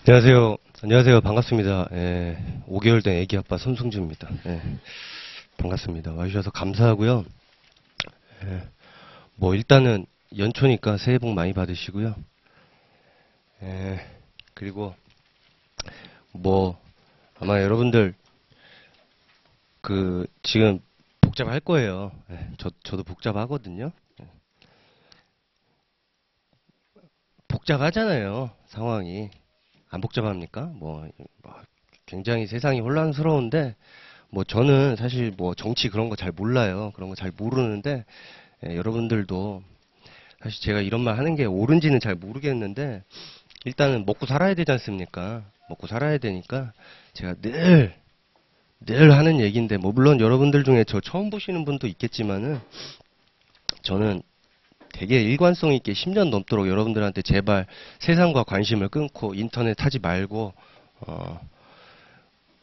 안녕하세요. 안녕하세요. 반갑습니다. 5개월 된 애기 아빠 손승주입니다. 반갑습니다. 와주셔서 감사하고요. 예, 뭐 일단은 연초니까 새해 복 많이 받으시고요. 그리고 뭐 아마 여러분들 그 지금 복잡할 거예요. 저도 복잡하거든요. 복잡하잖아요. 상황이. 안 복잡합니까? 뭐 굉장히 세상이 혼란스러운데 뭐 저는 사실 뭐 정치 그런 거 잘 몰라요. 그런 거 잘 모르는데 여러분들도 사실 제가 이런 말 하는 게 옳은지는 잘 모르겠는데 일단은 먹고 살아야 되지 않습니까? 먹고 살아야 되니까 제가 늘 하는 얘기인데 뭐 물론 여러분들 중에 저 처음 보시는 분도 있겠지만은 저는 되게 일관성 있게 10년 넘도록 여러분들한테 제발 세상과 관심을 끊고 인터넷 하지 말고 어,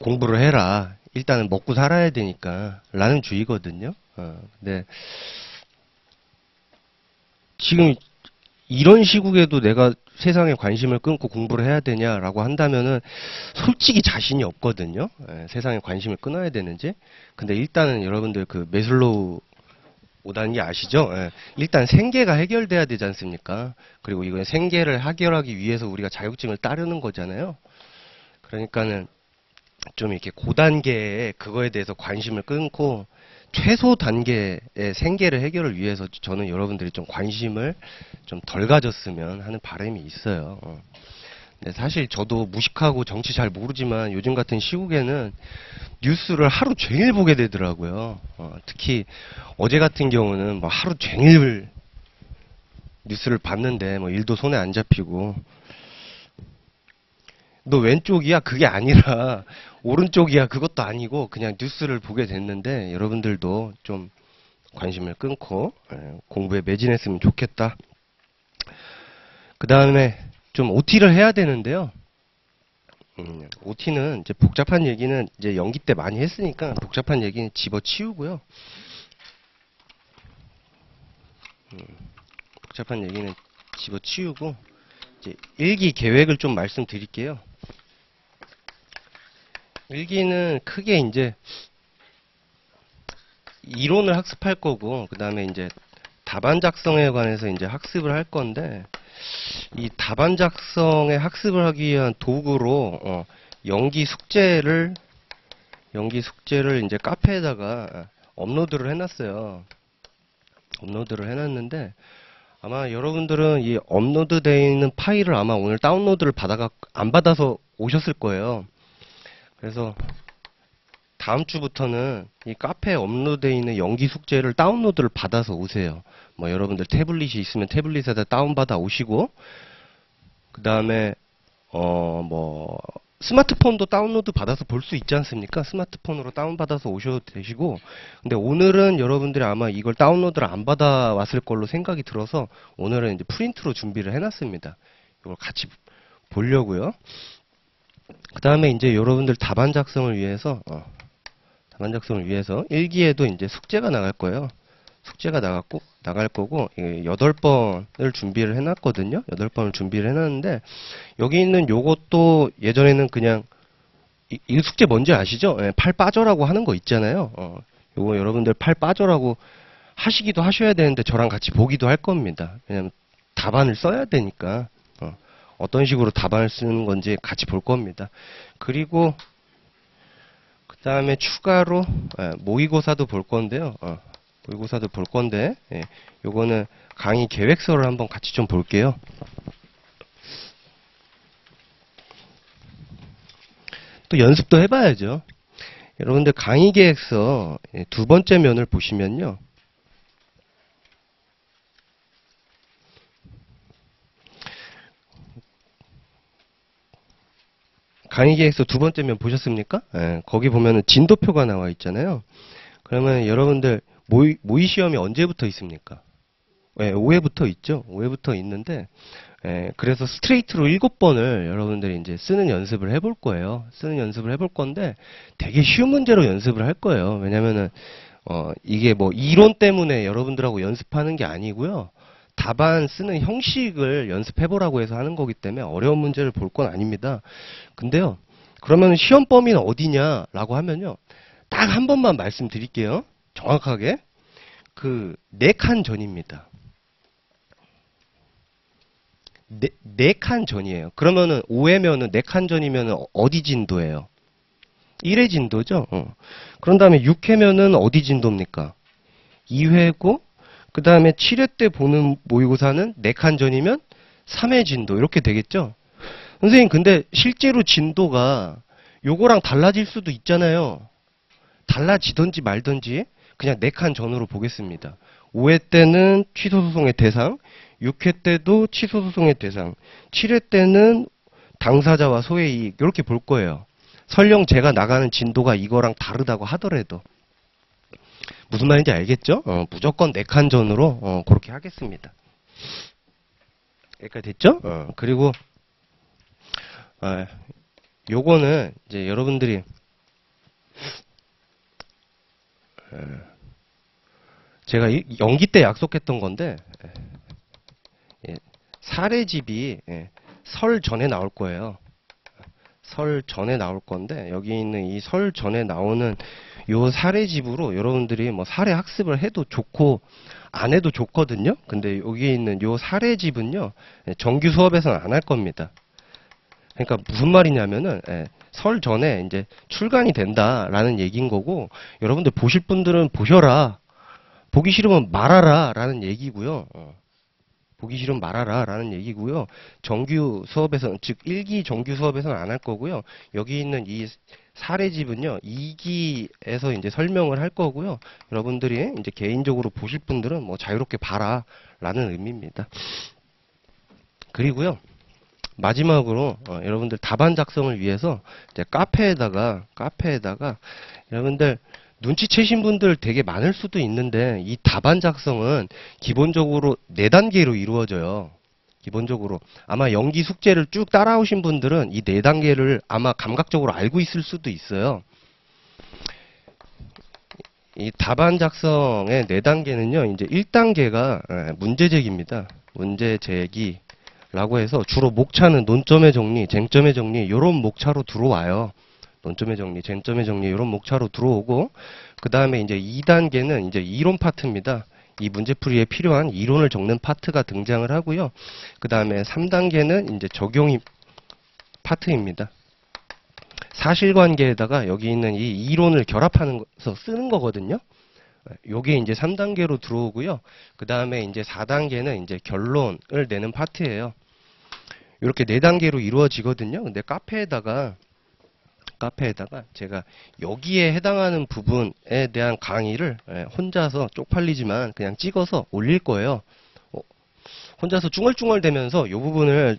공부를 해라. 일단은 먹고 살아야 되니까 라는 주의거든요. 근데 지금 이런 시국에도 내가 세상에 관심을 끊고 공부를 해야 되냐라고 한다면은 솔직히 자신이 없거든요. 세상에 관심을 끊어야 되는지. 근데 일단은 여러분들 그 메슬로우 5단계 아시죠? 일단 생계가 해결돼야 되지 않습니까? 그리고 이거 생계를 해결하기 위해서 우리가 자격증을 따르는 거잖아요. 그러니까는 좀 이렇게 고단계에 그거에 대해서 관심을 끊고 최소 단계의 생계를 해결을 위해서 저는 여러분들이 좀 관심을 좀 덜 가졌으면 하는 바람이 있어요. 근데 사실 저도 무식하고 정치 잘 모르지만 요즘 같은 시국에는 뉴스를 하루 종일 보게 되더라고요. 특히 어제 같은 경우는 뭐 하루 종일 뉴스를 봤는데 뭐 일도 손에 안 잡히고 너 왼쪽이야? 그게 아니라 오른쪽이야? 그것도 아니고 그냥 뉴스를 보게 됐는데 여러분들도 좀 관심을 끊고 공부에 매진했으면 좋겠다. 그 다음에 좀 OT를 해야 되는데요. OT는 이제 복잡한 얘기는 이제 연기 때 많이 했으니까 복잡한 얘기는 집어치우고요. 복잡한 얘기는 집어치우고 이제 일기 계획을 좀 말씀드릴게요. 일기는 크게 이제 이론을 학습할 거고 그 다음에 이제 답안 작성에 관해서 이제 학습을 할 건데 이 답안 작성에 학습을 하기 위한 도구로 연기 숙제를 이제 카페에다가 업로드를 해놨어요. 업로드를 해놨는데 아마 여러분들은 이 업로드되어 있는 파일을 아마 오늘 다운로드를 안 받아서 오셨을 거예요. 그래서 다음 주부터는 이 카페에 업로드되어 있는 연기 숙제를 다운로드를 받아서 오세요. 뭐 여러분들 태블릿이 있으면 태블릿에다 다운받아 오시고 그 다음에 뭐 스마트폰도 다운로드 받아서 볼 수 있지 않습니까? 스마트폰으로 다운받아서 오셔도 되시고 근데 오늘은 여러분들이 아마 이걸 다운로드를 안 받아 왔을 걸로 생각이 들어서 오늘은 이제 프린트로 준비를 해놨습니다. 이걸 같이 보려고요. 그 다음에 이제 여러분들 답안 작성을 위해서 일기에도 이제 숙제가 나갈 거예요. 숙제가 나갈 거고 8번을 준비를 해놨거든요. 8번을 준비를 해놨는데 여기 있는 요것도 예전에는 그냥 이 숙제 뭔지 아시죠? 팔 빠져라고 하는 거 있잖아요. 요거 여러분들 팔 빠져라고 하시기도 하셔야 되는데 저랑 같이 보기도 할 겁니다. 왜냐면 답안을 써야 되니까 어떤 식으로 답안을 쓰는 건지 같이 볼 겁니다. 그리고 그 다음에 추가로 모의고사도 볼 건데요. 모의고사도 볼 건데 요거는 강의 계획서를 한번 같이 좀 볼게요. 또 연습도 해봐야죠. 여러분들 강의 계획서 두 번째 면을 보시면요. 강의 계획서 두 번째 면 보셨습니까? 거기 보면은 진도표가 나와 있잖아요. 그러면 여러분들 모의 시험이 언제부터 있습니까? 5회부터 있죠. 5회부터 있는데 그래서 스트레이트로 7번을 여러분들이 이제 쓰는 연습을 해볼 거예요. 쓰는 연습을 해볼 건데 되게 쉬운 문제로 연습을 할 거예요. 왜냐면은 이게 뭐 이론 때문에 여러분들하고 연습하는 게 아니고요. 답안 쓰는 형식을 연습해보라고 해서 하는 거기 때문에 어려운 문제를 볼 건 아닙니다. 근데요, 그러면 시험 범위는 어디냐라고 하면요, 딱 한 번만 말씀드릴게요. 정확하게. 그, 4칸 전입니다. 네 칸 전이에요. 그러면은 5회면은 4칸 전이면은 어디 진도예요? 1회 진도죠? 그런 다음에 6회면은 어디 진도입니까? 2회고, 그 다음에 7회 때 보는 모의고사는 4칸 전이면 3회 진도. 이렇게 되겠죠? 선생님, 근데 실제로 진도가 요거랑 달라질 수도 있잖아요. 달라지던지 말던지 그냥 4칸 전으로 보겠습니다. 5회 때는 취소소송의 대상, 6회 때도 취소소송의 대상, 7회 때는 당사자와 소의 이익, 이렇게 볼 거예요. 설령 제가 나가는 진도가 이거랑 다르다고 하더라도. 무슨 말인지 알겠죠? 무조건 4칸 전으로 그렇게 하겠습니다. 여기까지 됐죠? 그리고 요거는 이제 여러분들이 제가 연기 때 약속했던 건데 사례집이 설 전에 나올 거예요. 설 전에 나올 건데 여기 있는 이 설 전에 나오는 요 사례집으로 여러분들이 뭐 사례 학습을 해도 좋고 안 해도 좋거든요. 근데 여기 있는 요 사례집은요, 정규 수업에서는 안 할 겁니다. 그러니까 무슨 말이냐면은 설 전에 이제 출간이 된다라는 얘기인 거고, 여러분들 보실 분들은 보셔라, 보기 싫으면 말아라 라는 얘기고요. 보기 싫으면 말아라 라는 얘기고요. 정규 수업에서는, 즉 1기 정규 수업에서는 안 할 거고요. 여기 있는 이 사례집은요, 2기에서 이제 설명을 할 거고요. 여러분들이 이제 개인적으로 보실 분들은 뭐 자유롭게 봐라 라는 의미입니다. 그리고요, 마지막으로 여러분들 답안 작성을 위해서 이제 카페에다가 여러분들 눈치채신 분들 되게 많을 수도 있는데, 이 답안 작성은 기본적으로 4단계로 이루어져요. 기본적으로 아마 연기 숙제를 쭉 따라오신 분들은 이 4단계를 아마 감각적으로 알고 있을 수도 있어요. 이 답안 작성의 4단계는요, 이제 1단계가 문제 제기입니다. 문제 제기라고 해서 주로 목차는 논점의 정리, 쟁점의 정리, 이런 목차로 들어와요. 논점의 정리, 쟁점의 정리, 이런 목차로 들어오고, 그 다음에 이제 2단계는 이제 이론 파트입니다. 이 문제풀이에 필요한 이론을 적는 파트가 등장을 하고요. 그 다음에 3단계는 이제 적용 파트입니다. 사실관계에다가 여기 있는 이 이론을 결합하면서 쓰는 거거든요. 요게 이제 3단계로 들어오고요. 그 다음에 이제 4단계는 이제 결론을 내는 파트예요. 이렇게 4단계로 이루어지거든요. 근데 카페에다가 제가 여기에 해당하는 부분에 대한 강의를 혼자서 쪽팔리지만 그냥 찍어서 올릴 거예요. 혼자서 쭝얼쭝얼대면서 이 부분을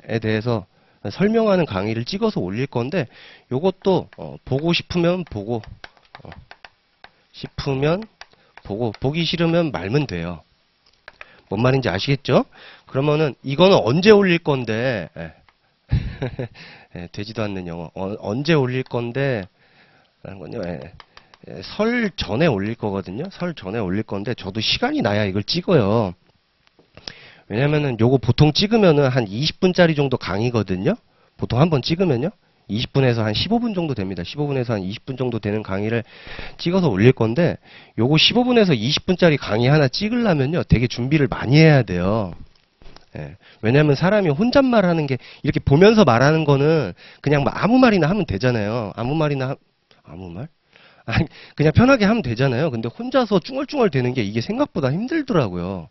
에 대해서 설명하는 강의를 찍어서 올릴 건데, 요것도 보고 싶으면 보고, 보기 싫으면 말면 돼요. 뭔 말인지 아시겠죠? 그러면은 이거는 언제 올릴 건데 되지도 않는 영어. 언제 올릴 건데 라는 건요. 설 전에 올릴 거거든요. 설 전에 올릴 건데 저도 시간이 나야 이걸 찍어요. 왜냐면은 요거 보통 찍으면은 한 20분짜리 정도 강의거든요. 보통 한번 찍으면요. 20분에서 한 15분 정도 됩니다. 15분에서 한 20분 정도 되는 강의를 찍어서 올릴 건데, 요거 15분에서 20분짜리 강의 하나 찍으려면요, 되게 준비를 많이 해야 돼요. 왜냐면 사람이 혼잣말 하는 게, 이렇게 보면서 말하는 거는 그냥 뭐 아무 말이나 하면 되잖아요. 아무 말? 아니, 그냥 편하게 하면 되잖아요. 근데 혼자서 쭝얼쭝얼 되는 게 이게 생각보다 힘들더라고요.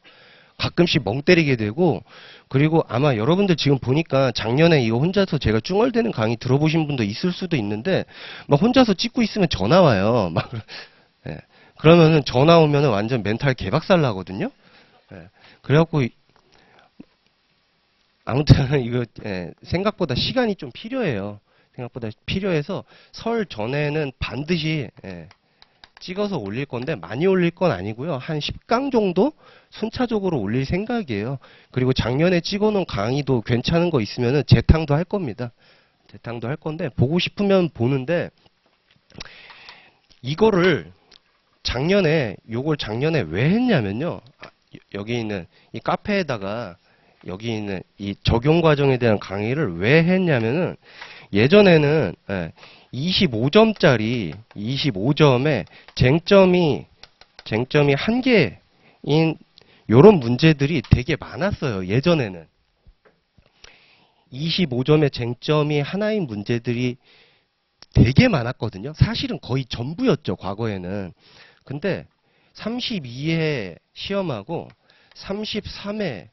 가끔씩 멍 때리게 되고, 그리고 아마 여러분들 지금 보니까 작년에 이거 혼자서 제가 쭝얼대는 강의 들어보신 분도 있을 수도 있는데, 막 혼자서 찍고 있으면 전화 와요. 막, 그러면은 전화 오면은 완전 멘탈 개박살 나거든요. 그래갖고, 아무튼 이거 생각보다 시간이 좀 필요해요. 생각보다 필요해서 설 전에는 반드시 찍어서 올릴 건데, 많이 올릴 건 아니고요. 한 10강 정도 순차적으로 올릴 생각이에요. 그리고 작년에 찍어놓은 강의도 괜찮은 거 있으면은 재탕도 할 겁니다. 재탕도 할 건데, 보고 싶으면 보는데, 요걸 작년에 왜 했냐면요. 여기 있는 이 카페에다가 여기 있는 이 적용 과정에 대한 강의를 왜 했냐면은 예전에는 25점짜리 25점에 쟁점이 한 개인 요런 문제들이 되게 많았어요. 예전에는 25점의 쟁점이 하나인 문제들이 되게 많았거든요. 사실은 거의 전부였죠, 과거에는. 근데 32회 시험하고 33회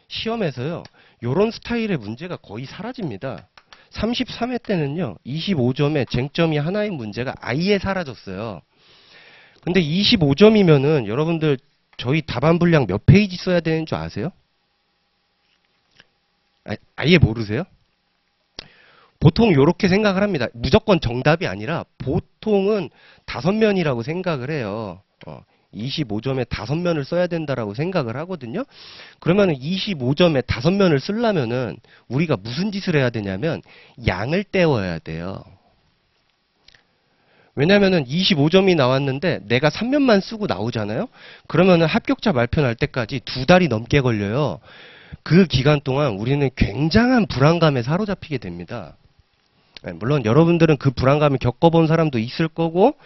시험에서요, 요런 스타일의 문제가 거의 사라집니다. 33회 때는요, 25점의 쟁점이 하나인 문제가 아예 사라졌어요. 근데 25점이면은 여러분들 저희 답안 분량 몇 페이지 써야 되는 줄 아세요? 아예 모르세요? 보통 이렇게 생각을 합니다. 무조건 정답이 아니라 보통은 5면이라고 생각을 해요. 25점에 5면을 써야 된다라고 생각을 하거든요. 그러면 25점에 5면을 쓰려면은 우리가 무슨 짓을 해야 되냐면 양을 떼워야 돼요. 왜냐면은 25점이 나왔는데 내가 3면만 쓰고 나오잖아요. 그러면은 합격자 발표 날 때까지 2달이 넘게 걸려요. 그 기간 동안 우리는 굉장한 불안감에 사로잡히게 됩니다. 물론 여러분들은 그 불안감을 겪어본 사람도 있을 거고,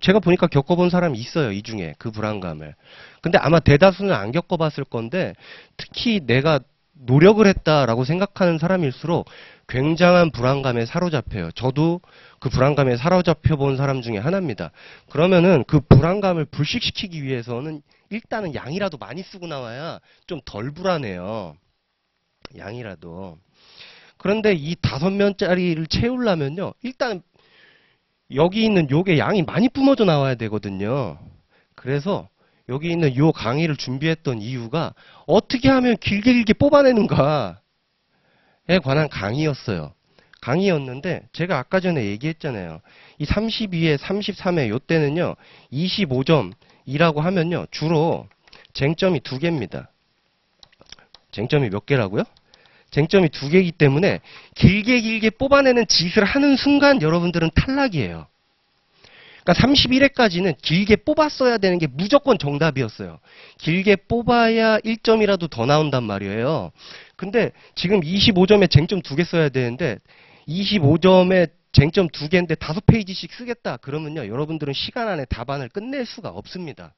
제가 보니까 겪어본 사람이 있어요, 이 중에 그 불안감을. 근데 아마 대다수는 안 겪어봤을 건데, 특히 내가 노력을 했다라고 생각하는 사람일수록 굉장한 불안감에 사로잡혀요. 저도 그 불안감에 사로잡혀 본 사람 중에 하나입니다. 그러면은 그 불안감을 불식시키기 위해서는 일단은 양이라도 많이 쓰고 나와야 좀 덜 불안해요. 양이라도. 그런데 이 5면짜리를 채우려면요, 일단 여기 있는 요게 양이 많이 뿜어져 나와야 되거든요. 그래서 여기 있는 요 강의를 준비했던 이유가 어떻게 하면 길게 뽑아내는가에 관한 강의였어요. 강의였는데 제가 아까 전에 얘기했잖아요. 이 32회, 33회 요 때는요, 25점이라고 하면요, 주로 쟁점이 2개입니다. 쟁점이 몇 개라고요? 쟁점이 2개이기 때문에 길게 뽑아내는 짓을 하는 순간 여러분들은 탈락이에요. 그러니까 31회까지는 길게 뽑았어야 되는 게 무조건 정답이었어요. 길게 뽑아야 1점이라도 더 나온단 말이에요. 근데 지금 25점에 쟁점 2개 써야 되는데 25점에 쟁점 2개인데 5페이지씩 쓰겠다. 그러면요, 여러분들은 시간 안에 답안을 끝낼 수가 없습니다.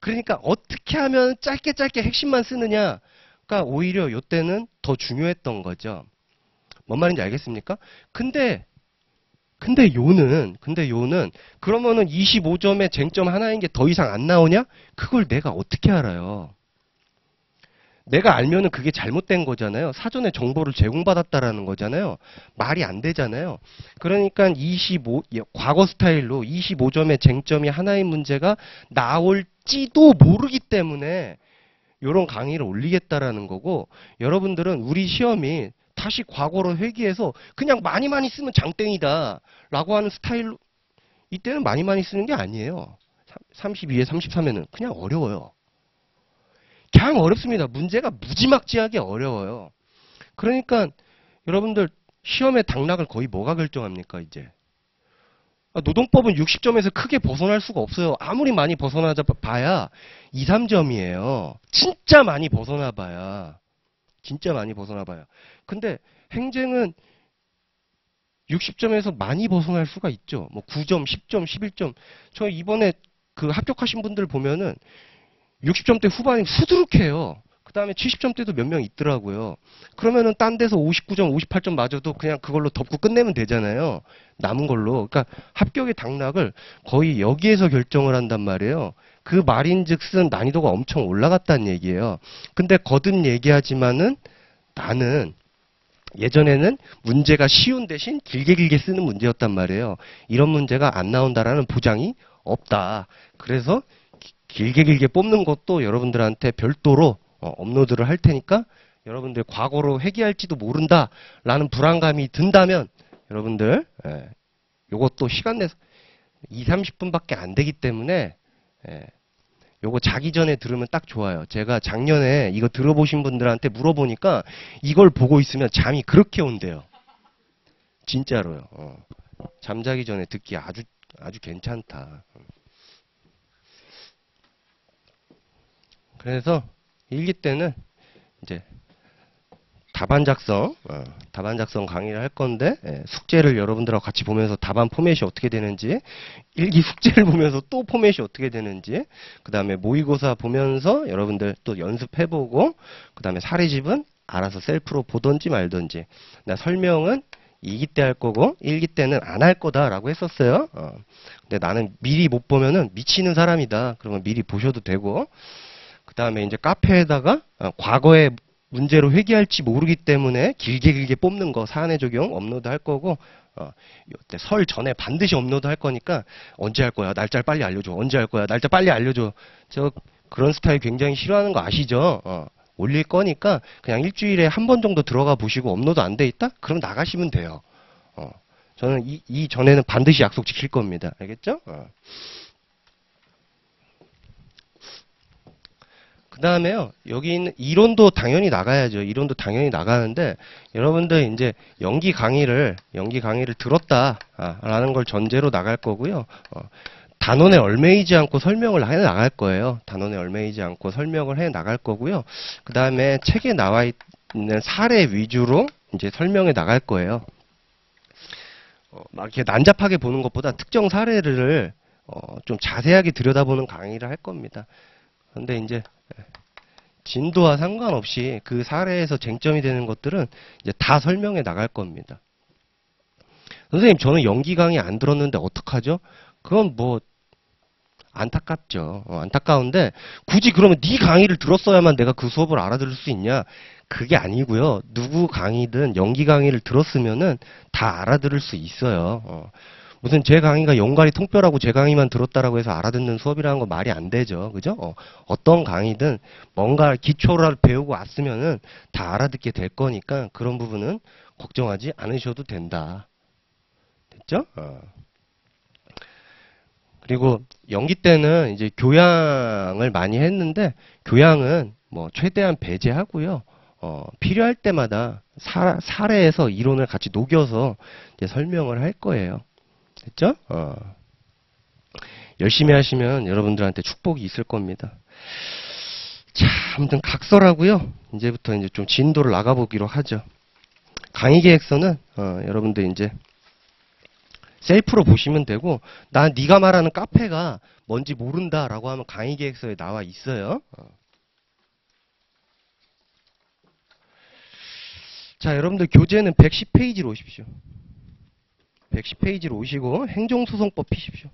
그러니까 어떻게 하면 짧게 핵심만 쓰느냐, 가 오히려 요때는 더 중요했던 거죠. 뭔 말인지 알겠습니까? 근데 요는 그러면은 25점의 쟁점 하나인 게 더 이상 안 나오냐? 그걸 내가 어떻게 알아요? 내가 알면은 그게 잘못된 거잖아요. 사전에 정보를 제공받았다라는 거잖아요. 말이 안 되잖아요. 그러니까 과거 스타일로 25점의 쟁점이 하나인 문제가 나올지도 모르기 때문에 요런 강의를 올리겠다라는 거고, 여러분들은 우리 시험이 다시 과거로 회귀해서 그냥 많이 쓰면 장땡이다 라고 하는 스타일로, 이때는 많이 쓰는 게 아니에요. 32회, 33회는 그냥 어려워요. 그냥 어렵습니다. 문제가 무지막지하게 어려워요. 그러니까 여러분들 시험의 당락을 거의 뭐가 결정합니까, 이제? 노동법은 60점에서 크게 벗어날 수가 없어요. 아무리 많이 벗어나 봐야 2, 3점이에요. 진짜 많이 벗어나 봐야. 진짜 많이 벗어나 봐요. 근데 행정은 60점에서 많이 벗어날 수가 있죠. 뭐 9점, 10점, 11점. 저 이번에 그 합격하신 분들 보면은 60점대 후반이 후두룩해요. 그 다음에 70점대도 몇 명 있더라고요. 그러면은 딴 데서 59점, 58점 맞아도 그냥 그걸로 덮고 끝내면 되잖아요. 남은 걸로. 그러니까 합격의 당락을 거의 여기에서 결정을 한단 말이에요. 그 말인즉슨 난이도가 엄청 올라갔다는 얘기예요. 근데 거듭 얘기하지만은 나는 예전에는 문제가 쉬운 대신 길게 쓰는 문제였단 말이에요. 이런 문제가 안 나온다라는 보장이 없다. 그래서 길게 뽑는 것도 여러분들한테 별도로 업로드를 할 테니까 여러분들 과거로 회귀할지도 모른다라는 불안감이 든다면 여러분들 요것도 시간 내서 2, 30분밖에 안 되기 때문에 요거 자기 전에 들으면 딱 좋아요. 제가 작년에 이거 들어보신 분들한테 물어보니까 이걸 보고 있으면 잠이 그렇게 온대요. 진짜로요. 잠자기 전에 듣기 아주 괜찮다. 그래서 일기 때는 이제 답안 작성 강의를 할 건데, 숙제를 여러분들하고 같이 보면서 답안 포맷이 어떻게 되는지, 일기 숙제를 보면서 또 포맷이 어떻게 되는지, 그 다음에 모의고사 보면서 여러분들 또 연습해보고, 그 다음에 사례집은 알아서 셀프로 보던지 말던지. 나 설명은 2기 때 할 거고 1기 때는 안 할 거다라고 했었어요. 근데 나는 미리 못 보면은 미치는 사람이다. 그러면 미리 보셔도 되고, 그 다음에 이제 카페에다가 과거에 문제로 회귀할지 모르기 때문에 길게 뽑는 거 사안의 적용 업로드 할 거고, 요때 설 전에 반드시 업로드 할 거니까 언제 할 거야? 날짜를 빨리 알려줘. 언제 할 거야? 날짜 빨리 알려줘. 저 그런 스타일 굉장히 싫어하는 거 아시죠? 올릴 거니까 그냥 일주일에 한 번 정도 들어가 보시고 업로드 안 돼 있다? 그럼 나가시면 돼요. 저는 이 전에는 반드시 약속 지킬 겁니다. 알겠죠? 그 다음에요, 여기 있는 이론도 당연히 나가야죠. 이론도 당연히 나가는데, 여러분들 이제 연기 강의를 들었다, 라는 걸 전제로 나갈 거고요. 단원에 얽매이지 않고 설명을 해 나갈 거예요. 단원에 얽매이지 않고 설명을 해 나갈 거고요. 그 다음에 책에 나와 있는 사례 위주로 이제 설명해 나갈 거예요. 막 이렇게 난잡하게 보는 것보다 특정 사례를 좀 자세하게 들여다보는 강의를 할 겁니다. 근데 이제 진도와 상관없이 그 사례에서 쟁점이 되는 것들은 이제 다 설명해 나갈 겁니다. 선생님, 저는 연기 강의 안 들었는데 어떡하죠? 그건 뭐 안타깝죠. 안타까운데 굳이 그러면 네 강의를 들었어야만 내가 그 수업을 알아들을 수 있냐? 그게 아니고요. 누구 강의든 연기 강의를 들었으면은 다 알아들을 수 있어요. 무슨 제 강의가 연관이 통뼈라고 제 강의만 들었다라고 해서 알아듣는 수업이라는 건 말이 안 되죠. 그죠? 어떤 강의든 뭔가 기초를 배우고 왔으면은 다 알아듣게 될 거니까 그런 부분은 걱정하지 않으셔도 된다. 됐죠? 그리고 연기 때는 이제 교양을 많이 했는데, 교양은 뭐 최대한 배제하고요. 필요할 때마다 사례에서 이론을 같이 녹여서 이제 설명을 할 거예요. 됐죠? 열심히 하시면 여러분들한테 축복이 있을 겁니다. 자, 아무튼 각설하고요. 이제부터 이제 좀 진도를 나가보기로 하죠. 강의 계획서는 여러분들 이제 셀프로 보시면 되고, 난 네가 말하는 카페가 뭔지 모른다라고 하면 강의 계획서에 나와 있어요. 자, 여러분들 교재는 110페이지로 오십시오. 110페이지로 오시고 행정소송법 피십시오.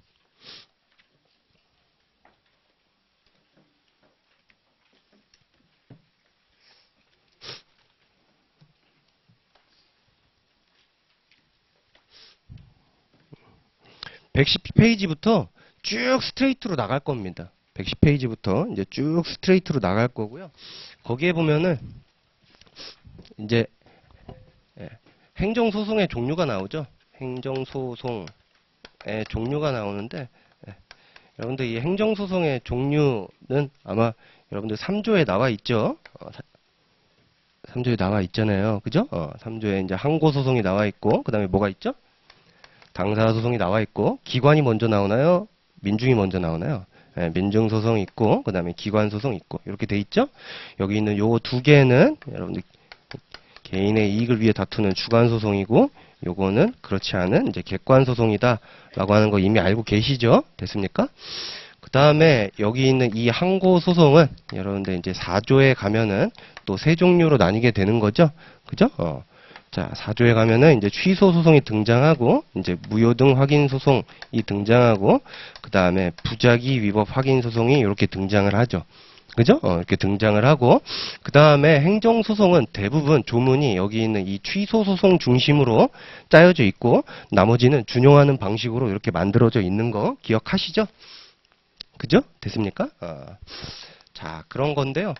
(110페이지부터) 쭉 스트레이트로 나갈 겁니다. 110페이지부터 이제 쭉 스트레이트로 나갈 거고요. 거기에 보면은 이제 행정소송의 종류가 나오죠. 행정소송의 종류가 나오는데, 여러분들 이 행정소송의 종류는 아마 여러분들 3조에 나와 있죠. 3조에 나와 있잖아요. 그죠? 3조에 이제 항고소송이 나와 있고, 그 다음에 뭐가 있죠? 당사소송이 나와 있고, 기관이 먼저 나오나요? 민중이 먼저 나오나요? 민중소송 있고, 그 다음에 기관소송 있고, 이렇게 돼 있죠? 여기 있는 요 두 개는 여러분들 개인의 이익을 위해 다투는 주관소송이고, 요거는 그렇지 않은 이제 객관소송이다 라고 하는 거 이미 알고 계시죠? 됐습니까? 그 다음에 여기 있는 이 항고소송은 여러분들 이제 4조에 가면은 또 세 종류로 나뉘게 되는 거죠? 그죠? 자, 4조에 가면은 이제 취소소송이 등장하고, 이제 무효등 확인소송이 등장하고, 그 다음에 부작위 위법 확인소송이 이렇게 등장을 하죠. 그죠? 이렇게 등장을 하고, 그 다음에 행정소송은 대부분 조문이 여기 있는 이 취소소송 중심으로 짜여져 있고, 나머지는 준용하는 방식으로 이렇게 만들어져 있는 거 기억하시죠? 그죠? 됐습니까? 자, 그런 건데요.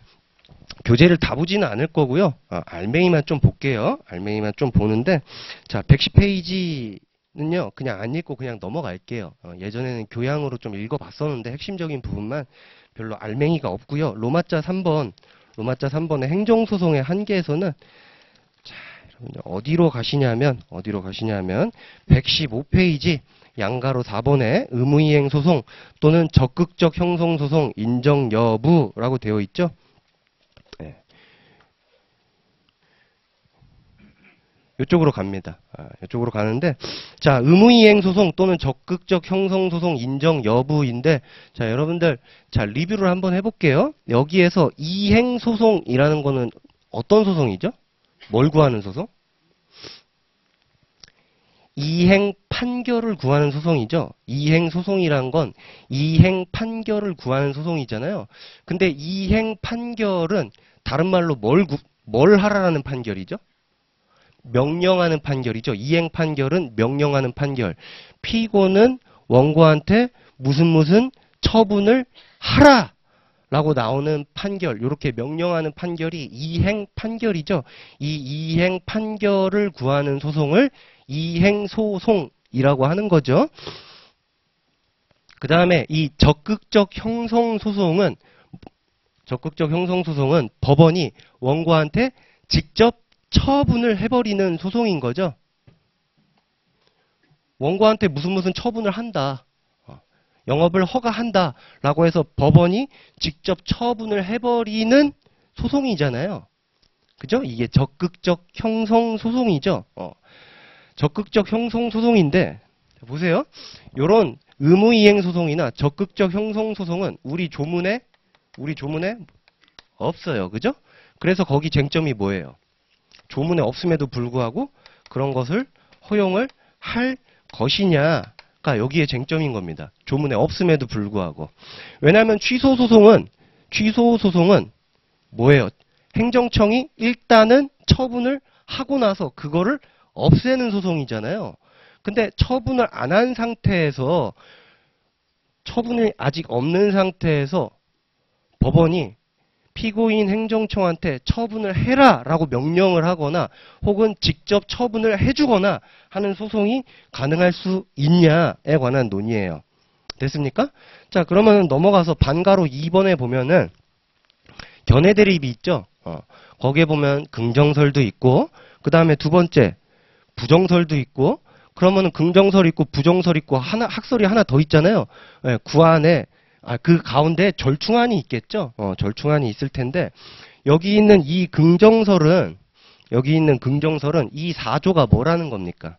교재를 다 보지는 않을 거고요. 알맹이만 좀 볼게요. 알맹이만 좀 보는데, 자, 110페이지는요, 그냥 안 읽고 그냥 넘어갈게요. 예전에는 교양으로 좀 읽어봤었는데, 핵심적인 부분만 별로 알맹이가 없고요. 로마자 3번의 행정소송의 한계에서는, 자, 어디로 가시냐면 115페이지 양가로 4번에 의무이행 소송 또는 적극적 형성 소송 인정 여부라고 되어 있죠. 네. 이쪽으로 갑니다. 이쪽으로 가는데, 자, 의무이행 소송 또는 적극적 형성 소송 인정 여부인데, 자, 여러분들, 자, 리뷰를 한번 해볼게요. 여기에서 이행 소송이라는 거는 어떤 소송이죠? 뭘 구하는 소송? 이행 판결을 구하는 소송이죠. 이행 소송이란 건 이행 판결을 구하는 소송이잖아요. 근데 이행 판결은 다른 말로 뭘 하라는 판결이죠? 명령하는 판결이죠. 이행 판결은 명령하는 판결. 피고는 원고한테 무슨 처분을 하라! 라고 나오는 판결, 이렇게 명령하는 판결이 이행 판결이죠. 이 이행 판결을 구하는 소송을 이행소송이라고 하는 거죠. 그 다음에 이 적극적 형성소송은 법원이 원고한테 직접 처분을 해버리는 소송인 거죠. 원고한테 무슨 처분을 한다. 영업을 허가한다. 라고 해서 법원이 직접 처분을 해버리는 소송이잖아요. 그죠? 이게 적극적 형성소송이죠. 적극적 형성소송인데, 보세요. 요런 의무이행소송이나 적극적 형성소송은 우리 조문에 없어요. 그죠? 그래서 거기 쟁점이 뭐예요? 조문에 없음에도 불구하고 그런 것을 허용을 할 것이냐가 여기에 쟁점인 겁니다. 조문에 없음에도 불구하고. 왜냐하면 취소소송은 뭐예요? 행정청이 일단은 처분을 하고 나서 그거를 없애는 소송이잖아요. 근데 처분을 안 한 상태에서, 처분이 아직 없는 상태에서 법원이 피고인 행정청한테 처분을 해라 라고 명령을 하거나 혹은 직접 처분을 해주거나 하는 소송이 가능할 수 있냐에 관한 논의예요. 됐습니까? 자, 그러면 넘어가서 반가로 2번에 보면은 견해 대립이 있죠. 거기에 보면 긍정설도 있고, 그 다음에 두 번째 부정설도 있고, 그러면은 긍정설 있고 부정설 있고 학설이 하나 더 있잖아요. 네, 구안에 그 가운데 절충안이 있겠죠. 절충안이 있을 텐데 여기 있는 긍정설은 이 4조가 뭐라는 겁니까?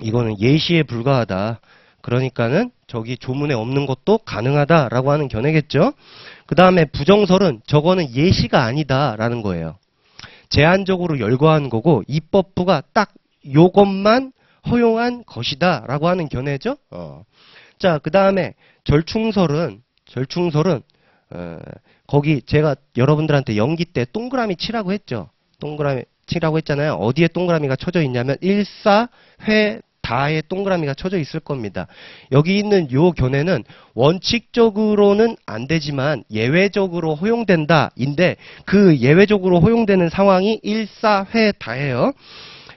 이거는 예시에 불과하다. 그러니까는 저기 조문에 없는 것도 가능하다라고 하는 견해겠죠. 그 다음에 부정설은 저거는 예시가 아니다라는 거예요. 제한적으로 열거한 거고 입법부가 딱 요것만 허용한 것이다라고 하는 견해죠. 자, 그 다음에 절충설은 거기 제가 여러분들한테 연기 때 동그라미 치라고 했죠. 동그라미 치라고 했잖아요. 어디에 동그라미가 쳐져 있냐면 일사회다에 동그라미가 쳐져 있을 겁니다. 여기 있는 요 견해는 원칙적으로는 안 되지만 예외적으로 허용된다인데 그 예외적으로 허용되는 상황이 일사회다예요.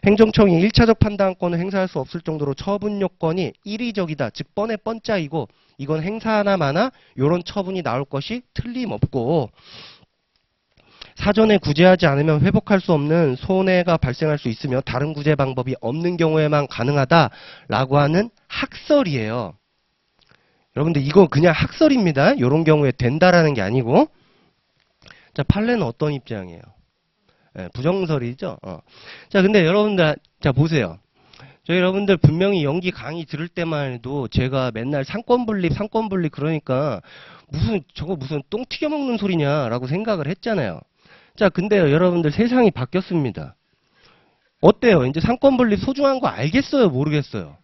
행정청이 1차적 판단권을 행사할 수 없을 정도로 처분 요건이 일의적이다. 즉 뻔해 뻔짜이고 이건 행사하나 마나 이런 처분이 나올 것이 틀림없고 사전에 구제하지 않으면 회복할 수 없는 손해가 발생할 수 있으며 다른 구제 방법이 없는 경우에만 가능하다라고 하는 학설이에요. 여러분들 이거 그냥 학설입니다. 이런 경우에 된다라는 게 아니고. 자, 판례는 어떤 입장이에요? 네, 부정설이죠. 자, 근데 여러분들 자 보세요. 저 여러분들 분명히 연기 강의 들을 때만 해도 제가 맨날 상권분립 그러니까 저거 무슨 똥 튀겨 먹는 소리냐라고 생각을 했잖아요. 자, 근데 여러분들 세상이 바뀌었습니다. 어때요? 이제 상권분립 소중한 거 알겠어요? 모르겠어요?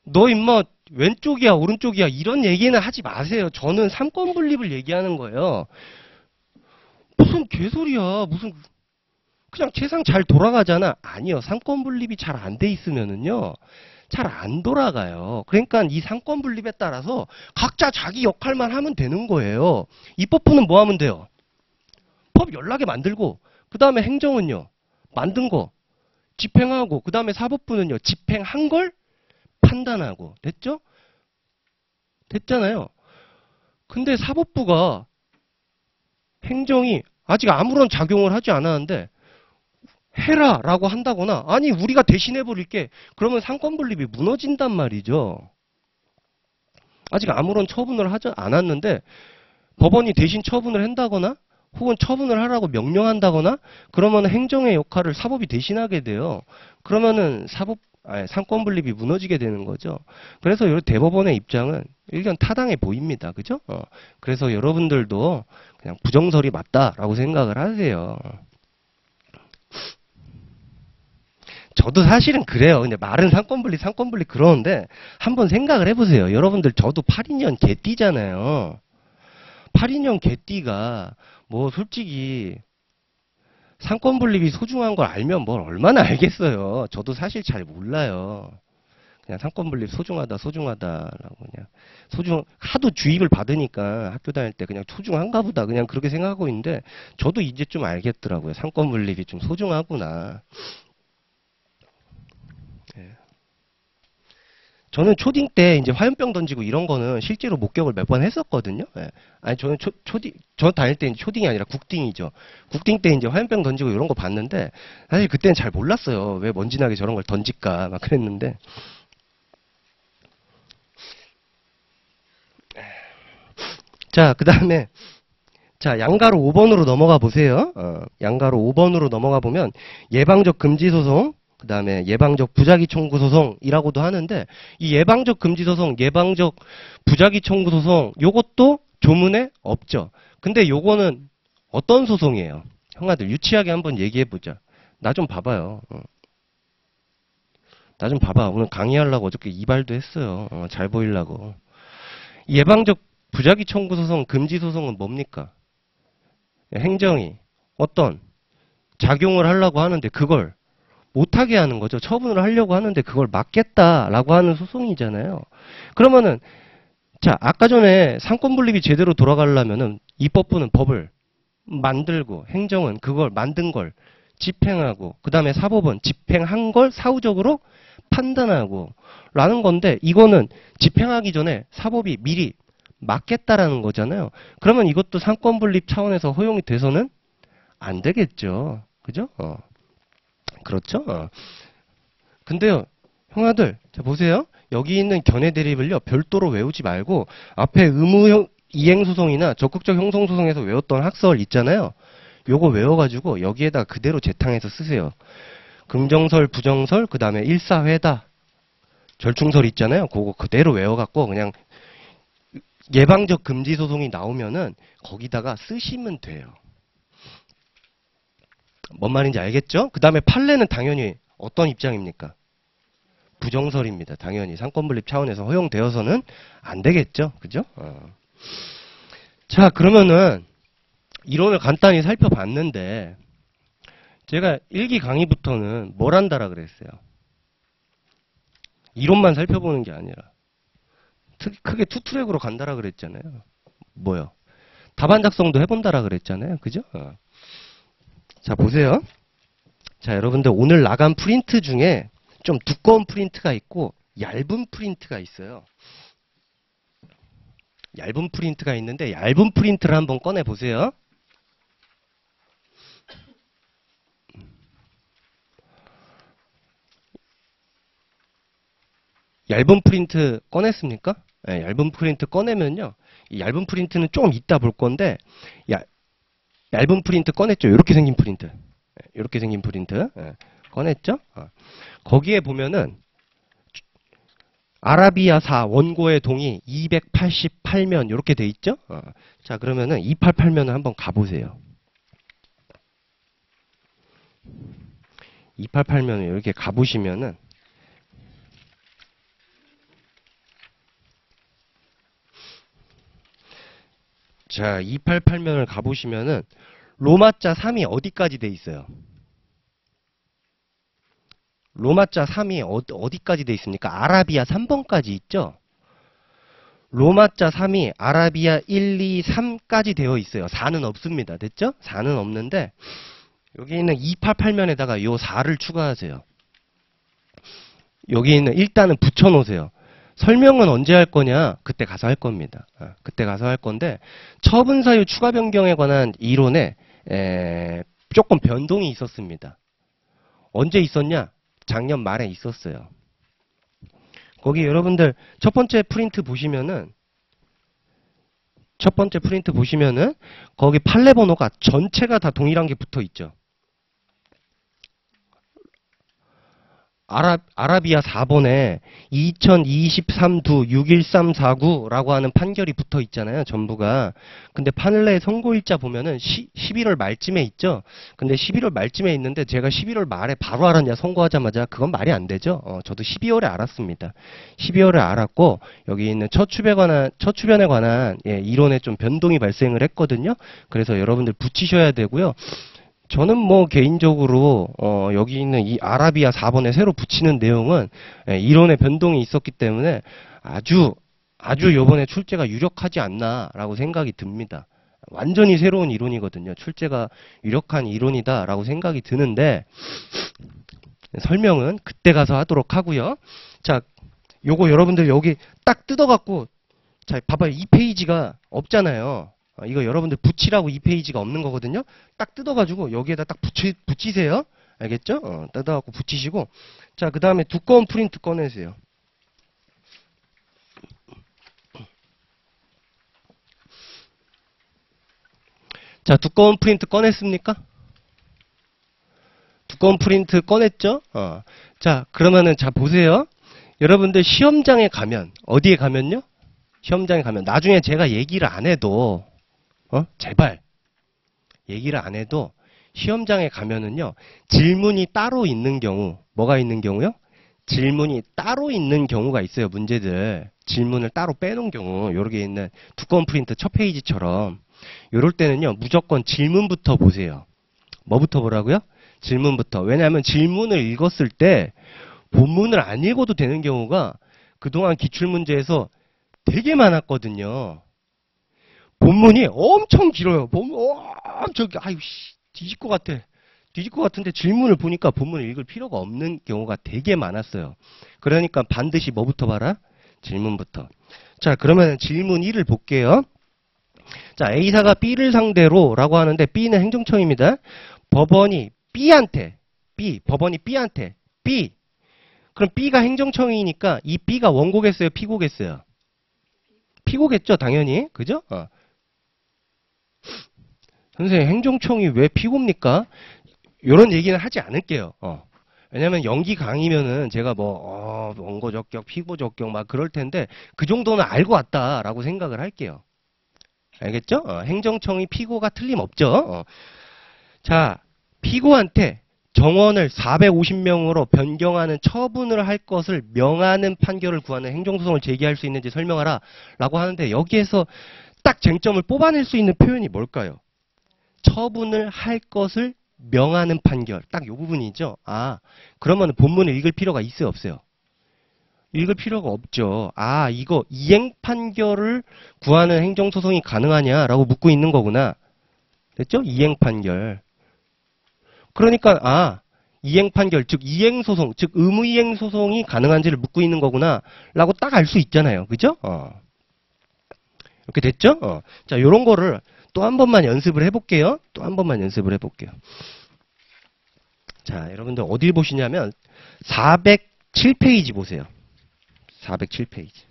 너 임마 왼쪽이야 오른쪽이야 이런 얘기는 하지 마세요. 저는 상권분립을 얘기하는 거예요. 무슨 개소리야. 그냥 세상 잘 돌아가잖아. 아니요. 상권분립이 잘 안 돼 있으면은요. 잘 안 돌아가요. 그러니까 이 상권분립에 따라서 각자 자기 역할만 하면 되는 거예요. 입법부는 뭐 하면 돼요? 법 연락에 만들고 그 다음에 행정은요. 만든 거 집행하고 그 다음에 사법부는요. 집행한 걸 판단하고. 됐죠? 됐잖아요. 근데 사법부가 행정이 아직 아무런 작용을 하지 않았는데 해라 라고 한다거나 아니 우리가 대신해 버릴게 그러면 상권분립이 무너진단 말이죠. 아직 아무런 처분을 하지 않았는데 법원이 대신 처분을 한다거나 혹은 처분을 하라고 명령한다거나 그러면 행정의 역할을 사법이 대신하게 돼요. 그러면은 상권분립이 무너지게 되는 거죠. 그래서 이 대법원의 입장은 일견 타당해 보입니다. 그죠? 그래서 여러분들도 그냥 부정설이 맞다라고 생각을 하세요. 저도 사실은 그래요. 근데 말은 상권분립 그러는데 한번 생각을 해보세요. 여러분들 저도 82년 개띠잖아요. 82년 개띠가 뭐 솔직히 상권분립이 소중한 걸 알면 뭘 얼마나 알겠어요. 저도 사실 잘 몰라요. 그냥 상권분립 소중하다라고 그냥 하도 주입을 받으니까 학교 다닐 때 그냥 소중한가 보다 그냥 그렇게 생각하고 있는데 저도 이제 좀 알겠더라고요. 상권분립이 좀 소중하구나. 저는 초딩 때 이제 화염병 던지고 이런 거는 실제로 목격을 몇 번 했었거든요. 예. 아니 저는 저 다닐 때 이제 초딩이 아니라 국딩이죠. 국딩 때 이제 화염병 던지고 이런 거 봤는데 사실 그때는 잘 몰랐어요. 왜 먼지나게 저런 걸 던질까 막 그랬는데. 자, 그다음에 자, 양가로 5번으로 넘어가 보세요. 양가로 5번으로 넘어가 보면 예방적 금지 소송 그 다음에 예방적 부작위 청구 소송이라고도 하는데 이 예방적 금지 소송, 예방적 부작위 청구 소송 요것도 조문에 없죠. 근데 요거는 어떤 소송이에요? 형아들 유치하게 한번 얘기해보자. 나 좀 봐봐요. 나 좀 봐봐. 오늘 강의하려고 어저께 이발도 했어요. 잘 보이려고. 예방적 부작위 청구 소송, 금지 소송은 뭡니까? 행정이 어떤 작용을 하려고 하는데 그걸 못하게 하는 거죠. 처분을 하려고 하는데 그걸 막겠다라고 하는 소송이잖아요. 그러면은 자 아까 전에 상권분립이 제대로 돌아가려면은 입법부는 법을 만들고 행정은 그걸 만든 걸 집행하고 그 다음에 사법은 집행한 걸 사후적으로 판단하고 라는 건데 이거는 집행하기 전에 사법이 미리 막겠다라는 거잖아요. 그러면 이것도 상권분립 차원에서 허용이 돼서는 안 되겠죠. 그죠? 그렇죠? 근데요, 형아들, 자, 보세요. 여기 있는 견해 대립을요, 별도로 외우지 말고, 앞에 의무 이행소송이나 적극적 형성소송에서 외웠던 학설 있잖아요. 요거 외워가지고, 여기에다 그대로 재탕해서 쓰세요. 긍정설, 부정설, 그 다음에 일사회다. 절충설 있잖아요. 그거 그대로 외워갖고, 그냥, 예방적 금지 소송이 나오면은, 거기다가 쓰시면 돼요. 뭔 말인지 알겠죠? 그 다음에 판례는 당연히 어떤 입장입니까? 부정설입니다. 당연히 상권분립 차원에서 허용되어서는 안 되겠죠? 그죠? 자, 그러면은 이론을 간단히 살펴봤는데 제가 1기 강의부터는 뭘 한다라 그랬어요? 이론만 살펴보는 게 아니라 크게 투트랙으로 간다라 그랬잖아요. 뭐요? 답안 작성도 해본다라 그랬잖아요. 그죠? 자, 보세요. 자, 여러분들 오늘 나간 프린트 중에 좀 두꺼운 프린트가 있고 얇은 프린트가 있어요. 얇은 프린트가 있는데 얇은 프린트를 한번 꺼내 보세요. 얇은 프린트 꺼냈습니까? 네, 얇은 프린트 꺼내면요. 이 얇은 프린트는 좀 이따 볼 건데 얇은 프린트 꺼냈죠. 이렇게 생긴 프린트. 이렇게 생긴 프린트. 꺼냈죠? 거기에 보면은 아라비아사 원고의 동의 288면 이렇게 돼 있죠? 자, 그러면은 288면을 한번 가보세요. 288면을 이렇게 가보시면은 자, 288면을 가보시면은 로마자 3이 어디까지 돼 있어요? 로마자 3이 어디까지 돼 있습니까? 아라비아 3번까지 있죠? 로마자 3이 아라비아 1, 2, 3까지 되어 있어요. 4는 없습니다. 됐죠? 4는 없는데 여기 있는 288면에다가 요 4를 추가하세요. 여기 있는 일단은 붙여놓으세요. 설명은 언제 할 거냐? 그때 가서 할 겁니다. 그때 가서 할 건데 처분 사유 추가 변경에 관한 이론에 조금 변동이 있었습니다. 언제 있었냐? 작년 말에 있었어요. 거기 여러분들 첫 번째 프린트 보시면은 거기 판례 번호가 전체가 다 동일한 게 붙어 있죠. 아라비아 4번에 2023두 61349라고 하는 판결이 붙어 있잖아요. 전부가. 근데 판례 선고일자 보면은 11월 말쯤에 있죠. 근데 11월 말쯤에 있는데 제가 11월 말에 바로 알았냐 선고하자마자 그건 말이 안 되죠. 저도 12월에 알았습니다. 12월에 알았고 여기 있는 첫 추변에 관한 이론에 좀 변동이 발생을 했거든요. 그래서 여러분들 붙이셔야 되고요. 저는 뭐 개인적으로 여기 있는 이 아라비아 4번에 새로 붙이는 내용은 이론의 변동이 있었기 때문에 아주 요번에 출제가 유력하지 않나라고 생각이 듭니다. 완전히 새로운 이론이거든요. 출제가 유력한 이론이다라고 생각이 드는데 설명은 그때 가서 하도록 하고요. 자, 요거 여러분들 여기 딱 뜯어갖고 자, 봐봐요. 이 페이지가 없잖아요. 이거 여러분들 붙이라고 이 페이지가 없는 거거든요. 딱 뜯어가지고 여기에다 딱 붙이세요. 알겠죠? 뜯어갖고 붙이시고 자, 그 다음에 두꺼운 프린트 꺼내세요. 자, 두꺼운 프린트 꺼냈습니까? 두꺼운 프린트 꺼냈죠? 자, 그러면은 자 보세요. 여러분들 시험장에 가면 어디에 가면요? 시험장에 가면 나중에 제가 얘기를 안 해도 제발 얘기를 안 해도 시험장에 가면은요 질문이 따로 있는 경우 뭐가 있는 경우요? 질문이 따로 있는 경우가 있어요. 문제들 질문을 따로 빼놓은 경우 요렇게 있는 두꺼운 프린트 첫 페이지처럼 요럴 때는요 무조건 질문부터 보세요. 뭐부터 보라고요? 질문부터. 왜냐하면 질문을 읽었을 때 본문을 안 읽어도 되는 경우가 그동안 기출문제에서 되게 많았거든요. 본문이 엄청 길어요. 아유, 뒤질 것 같아. 뒤질 것 같은데 질문을 보니까 본문을 읽을 필요가 없는 경우가 되게 많았어요. 그러니까 반드시 뭐부터 봐라? 질문부터. 자, 그러면 질문 1을 볼게요. 자, A사가 B를 상대로 라고 하는데 B는 행정청입니다. 법원이 B한테, 법원이 B한테, 그럼 B가 행정청이니까 이 B가 원고겠어요? 피고겠어요? 피고겠죠, 당연히. 그죠? 선생님, 행정청이 왜 피고입니까? 이런 얘기는 하지 않을게요. 왜냐면 연기 강의면은 제가 뭐, 원고 적격, 피고 적격 막 그럴 텐데 그 정도는 알고 왔다라고 생각을 할게요. 알겠죠? 행정청이 피고가 틀림없죠. 자, 피고한테 정원을 450명으로 변경하는 처분을 할 것을 명하는 판결을 구하는 행정소송을 제기할 수 있는지 설명하라 라고 하는데 여기에서 딱 쟁점을 뽑아낼 수 있는 표현이 뭘까요? 처분을 할 것을 명하는 판결. 딱 이 부분이죠. 그러면 본문을 읽을 필요가 있어요? 없어요? 읽을 필요가 없죠. 이거 이행 판결을 구하는 행정소송이 가능하냐라고 묻고 있는 거구나. 됐죠? 이행 판결. 그러니까 이행 판결, 즉 이행소송, 즉 의무이행소송이 가능한지를 묻고 있는 거구나 라고 딱 알 수 있잖아요. 그죠? 이렇게 됐죠? 자, 요런 거를 또 한 번만 연습을 해볼게요. 또 한 번만 연습을 해볼게요. 자, 여러분들 어딜 보시냐면 407페이지 보세요. 407페이지.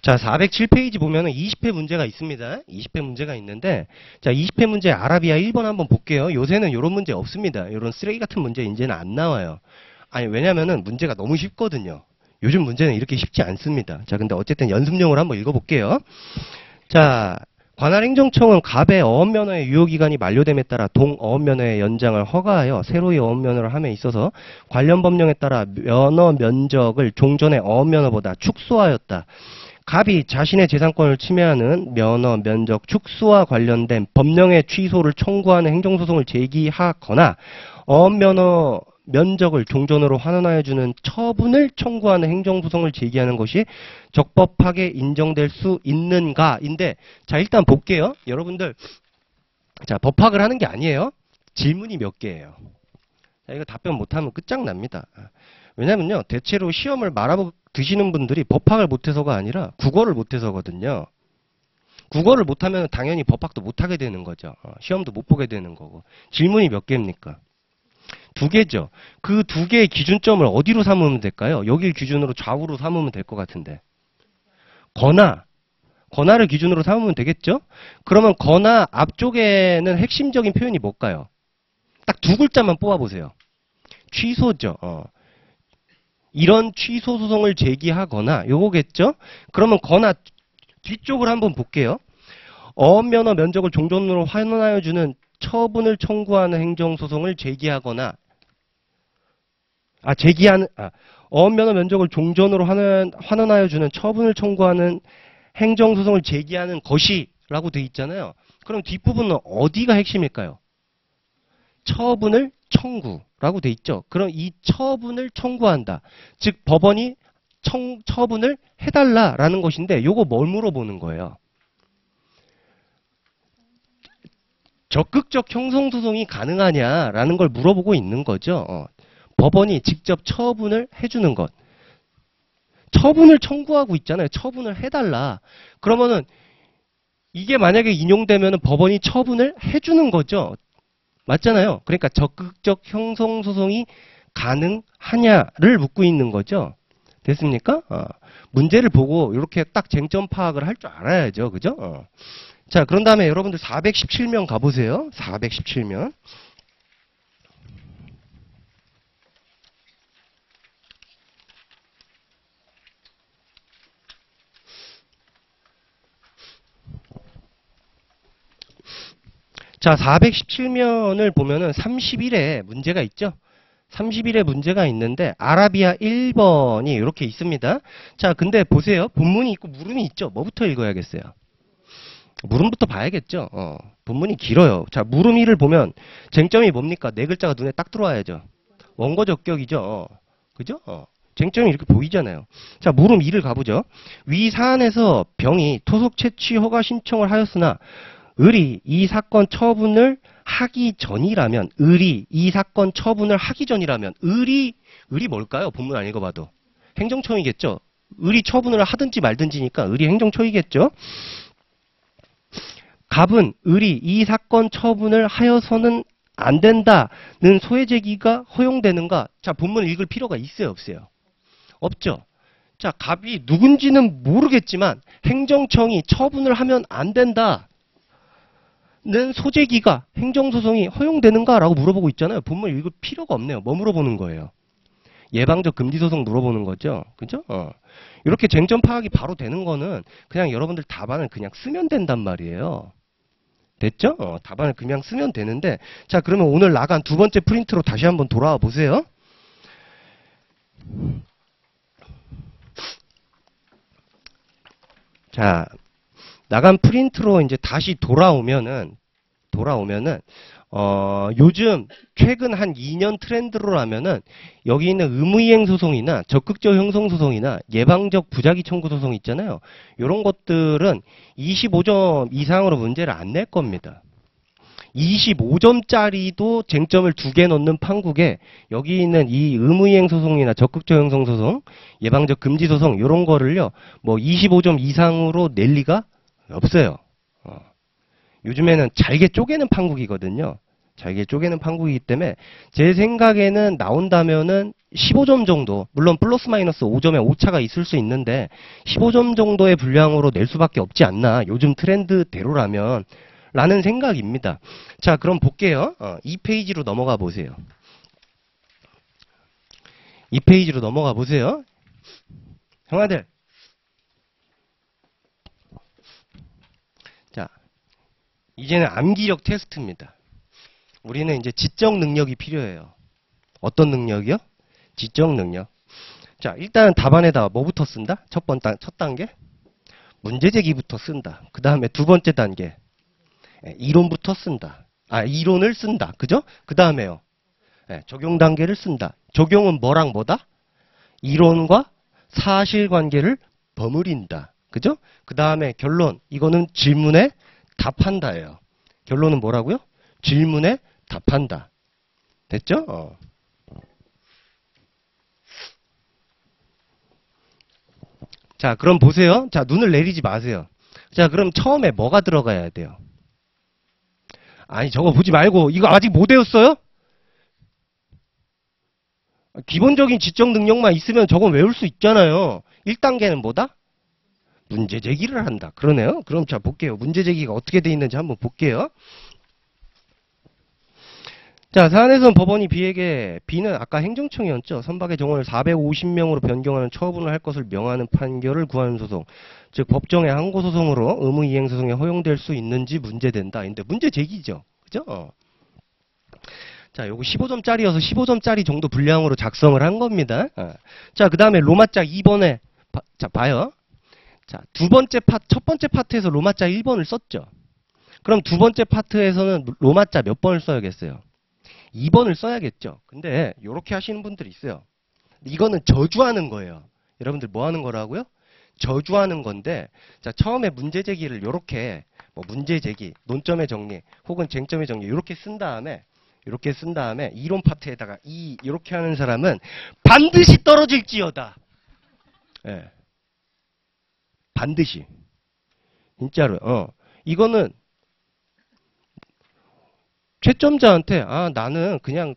자, 407페이지 보면은 20회 문제가 있습니다. 20회 문제가 있는데, 자, 20회 문제 아라비아 1번 한번 볼게요. 요새는 이런 문제 없습니다. 이런 쓰레기 같은 문제 이제는 안 나와요. 왜냐면은 문제가 너무 쉽거든요. 요즘 문제는 이렇게 쉽지 않습니다. 자, 근데 어쨌든 연습용으로 한번 읽어볼게요. 자, 관할행정청은 갑의 어업면허의 유효기간이 만료됨에 따라 동어업면허의 연장을 허가하여 새로이 어업면허를 함에 있어서 관련 법령에 따라 면허 면적을 종전의 어업면허보다 축소하였다. 갑이 자신의 재산권을 침해하는 면허 면적 축소와 관련된 법령의 취소를 청구하는 행정소송을 제기하거나 어업면허 면적을 종전으로 환원하여주는 처분을 청구하는 행정소송을 제기하는 것이 적법하게 인정될 수 있는가인데, 자, 일단 볼게요. 여러분들, 자, 법학을 하는 게 아니에요. 질문이 몇 개예요. 자, 이거 답변 못하면 끝장납니다. 왜냐면요, 대체로 시험을 말아 드시는 분들이 법학을 못해서가 아니라 국어를 못해서거든요. 국어를 못하면 당연히 법학도 못하게 되는 거죠. 시험도 못 보게 되는 거고. 질문이 몇 개입니까? 2개죠. 그 2개의 기준점을 어디로 삼으면 될까요? 여길 기준으로 좌우로 삼으면 될 것 같은데. 거나를 기준으로 삼으면 되겠죠? 그러면 거나 앞쪽에는 핵심적인 표현이 뭘까요? 딱 2글자만 뽑아보세요. 취소죠. 이런 취소 소송을 제기하거나 요거겠죠? 그러면 거나 뒤쪽을 한번 볼게요. 어업면허 면적을 종전으로 환원하여 주는 처분을 청구하는 행정소송을 제기하거나 어업면허 면적을 종전으로 환원하여 주는 처분을 청구하는 행정소송을 제기하는 것이라고 돼 있잖아요. 그럼 뒷부분은 어디가 핵심일까요? 처분을 청구라고 돼 있죠. 그럼 이 처분을 청구한다. 즉 법원이 처분을 해달라라는 것인데 요거 뭘 물어보는 거예요? 적극적 형성소송이 가능하냐라는 걸 물어보고 있는 거죠. 법원이 직접 처분을 해주는 것. 처분을 청구하고 있잖아요. 처분을 해달라. 그러면은 이게 만약에 인용되면 법원이 처분을 해주는 거죠. 맞잖아요. 그러니까 적극적 형성소송이 가능하냐를 묻고 있는 거죠. 됐습니까? 문제를 보고 이렇게 딱 쟁점 파악을 할 줄 알아야죠. 그죠? 자, 그런 다음에 여러분들 417면 가보세요. 417면. 자, 417면을 보면은 31에 문제가 있죠? 31에 문제가 있는데 아라비아 1번이 이렇게 있습니다. 자, 근데 보세요. 본문이 있고 물음이 있죠? 뭐부터 읽어야겠어요? 물음부터 봐야겠죠? 본문이 길어요. 자, 물음 1을 보면 쟁점이 뭡니까? 4글자가 눈에 딱 들어와야죠. 원고적격이죠. 그죠? 쟁점이 이렇게 보이잖아요. 자, 물음 2를 가보죠. 위 사안에서 병이 토속 채취 허가 신청을 하였으나 을이 이 사건 처분을 하기 전이라면, 을이 뭘까요? 본문 안 읽어봐도. 행정처이겠죠? 을이 처분을 하든지 말든지니까 을이 행정처이겠죠? 갑은 을이 이 사건 처분을 하여서는 안 된다는 소외 제기가 허용되는가? 자, 본문 읽을 필요가 있어요, 없어요? 없죠? 자, 갑이 누군지는 모르겠지만 행정청이 처분을 하면 안 된다. 는 소재기가 행정소송이 허용되는가라고 물어보고 있잖아요. 본문 읽을 필요가 없네요. 뭐 물어보는 거예요? 예방적 금지소송 물어보는 거죠. 그죠? 이렇게 쟁점 파악이 바로 되는 거는 그냥 여러분들 답안을 그냥 쓰면 된단 말이에요. 됐죠? 답안을 그냥 쓰면 되는데, 자, 그러면 오늘 나간 2번째 프린트로 다시 한번 돌아와 보세요. 자, 나간 프린트로 이제 다시 돌아오면은 요즘 최근 한 2년 트렌드로라면은 여기 있는 의무이행 소송이나 적극적 형성 소송이나 예방적 부작위 청구 소송 있잖아요. 이런 것들은 25점 이상으로 문제를 안 낼 겁니다. 25점짜리도 쟁점을 2개 넣는 판국에 여기 있는 이 의무이행 소송이나 적극적 형성 소송, 예방적 금지 소송 이런 거를요. 뭐 25점 이상으로 낼 리가 없어요. 요즘에는 잘게 쪼개는 판국이거든요. 잘게 쪼개는 판국이기 때문에 제 생각에는 나온다면은 15점 정도, 물론 플러스 마이너스 5점의 오차가 있을 수 있는데 15점 정도의 분량으로 낼 수밖에 없지 않나. 요즘 트렌드대로라면 라는 생각입니다. 자, 그럼 볼게요. 2페이지로 넘어가 보세요. 2페이지로 넘어가 보세요. 형아들. 자, 이제는 암기력 테스트입니다. 우리는 이제 지적 능력이 필요해요. 어떤 능력이요? 지적 능력. 자, 일단 답안에다 뭐부터 쓴다? 첫 단계? 문제 제기부터 쓴다. 그 다음에 2번째 단계. 이론부터 쓴다. 이론을 쓴다. 그죠? 그 다음에요. 예, 적용 단계를 쓴다. 적용은 뭐랑 뭐다? 이론과 사실관계를 버무린다. 그죠? 그 다음에 결론. 이거는 질문에 답한다예요. 결론은 뭐라고요? 질문에 답한다. 됐죠? 자, 그럼 보세요. 자, 눈을 내리지 마세요. 자, 그럼 처음에 뭐가 들어가야 돼요? 아니, 저거 보지 말고, 이거 아직 못 외웠어요? 기본적인 지적 능력만 있으면 저건 외울 수 있잖아요. 1단계는 뭐다? 문제 제기를 한다. 그러네요. 그럼 자, 볼게요. 문제 제기가 어떻게 돼 있는지 한번 볼게요. 자, 사안에서는 법원이 B에게, B는 아까 행정청이었죠. 선박의 정원을 450명으로 변경하는 처분을 할 것을 명하는 판결을 구하는 소송. 즉, 법정의 항고소송으로 의무이행소송에 허용될 수 있는지 문제된다. 근데 문제 제기죠. 그죠? 자, 요거 15점짜리여서 15점짜리 정도 분량으로 작성을 한 겁니다. 자, 그 다음에 로마자 2번에, 자, 봐요. 자, 첫 번째 파트에서 로마자 1번을 썼죠. 그럼 두 번째 파트에서는 로마자 몇 번을 써야겠어요? 2번을 써야겠죠. 근데 요렇게 하시는 분들이 있어요. 이거는 저주하는 거예요. 여러분들 뭐 하는 거라고요? 저주하는 건데, 자, 처음에 문제 제기를 요렇게, 뭐 문제 제기, 논점의 정리, 혹은 쟁점의 정리, 요렇게 쓴 다음에, 이론 파트에다가 이렇게 하는 사람은 반드시 떨어질지어다. 예. 반드시. 진짜로. 이거는 채점자한테 나는 그냥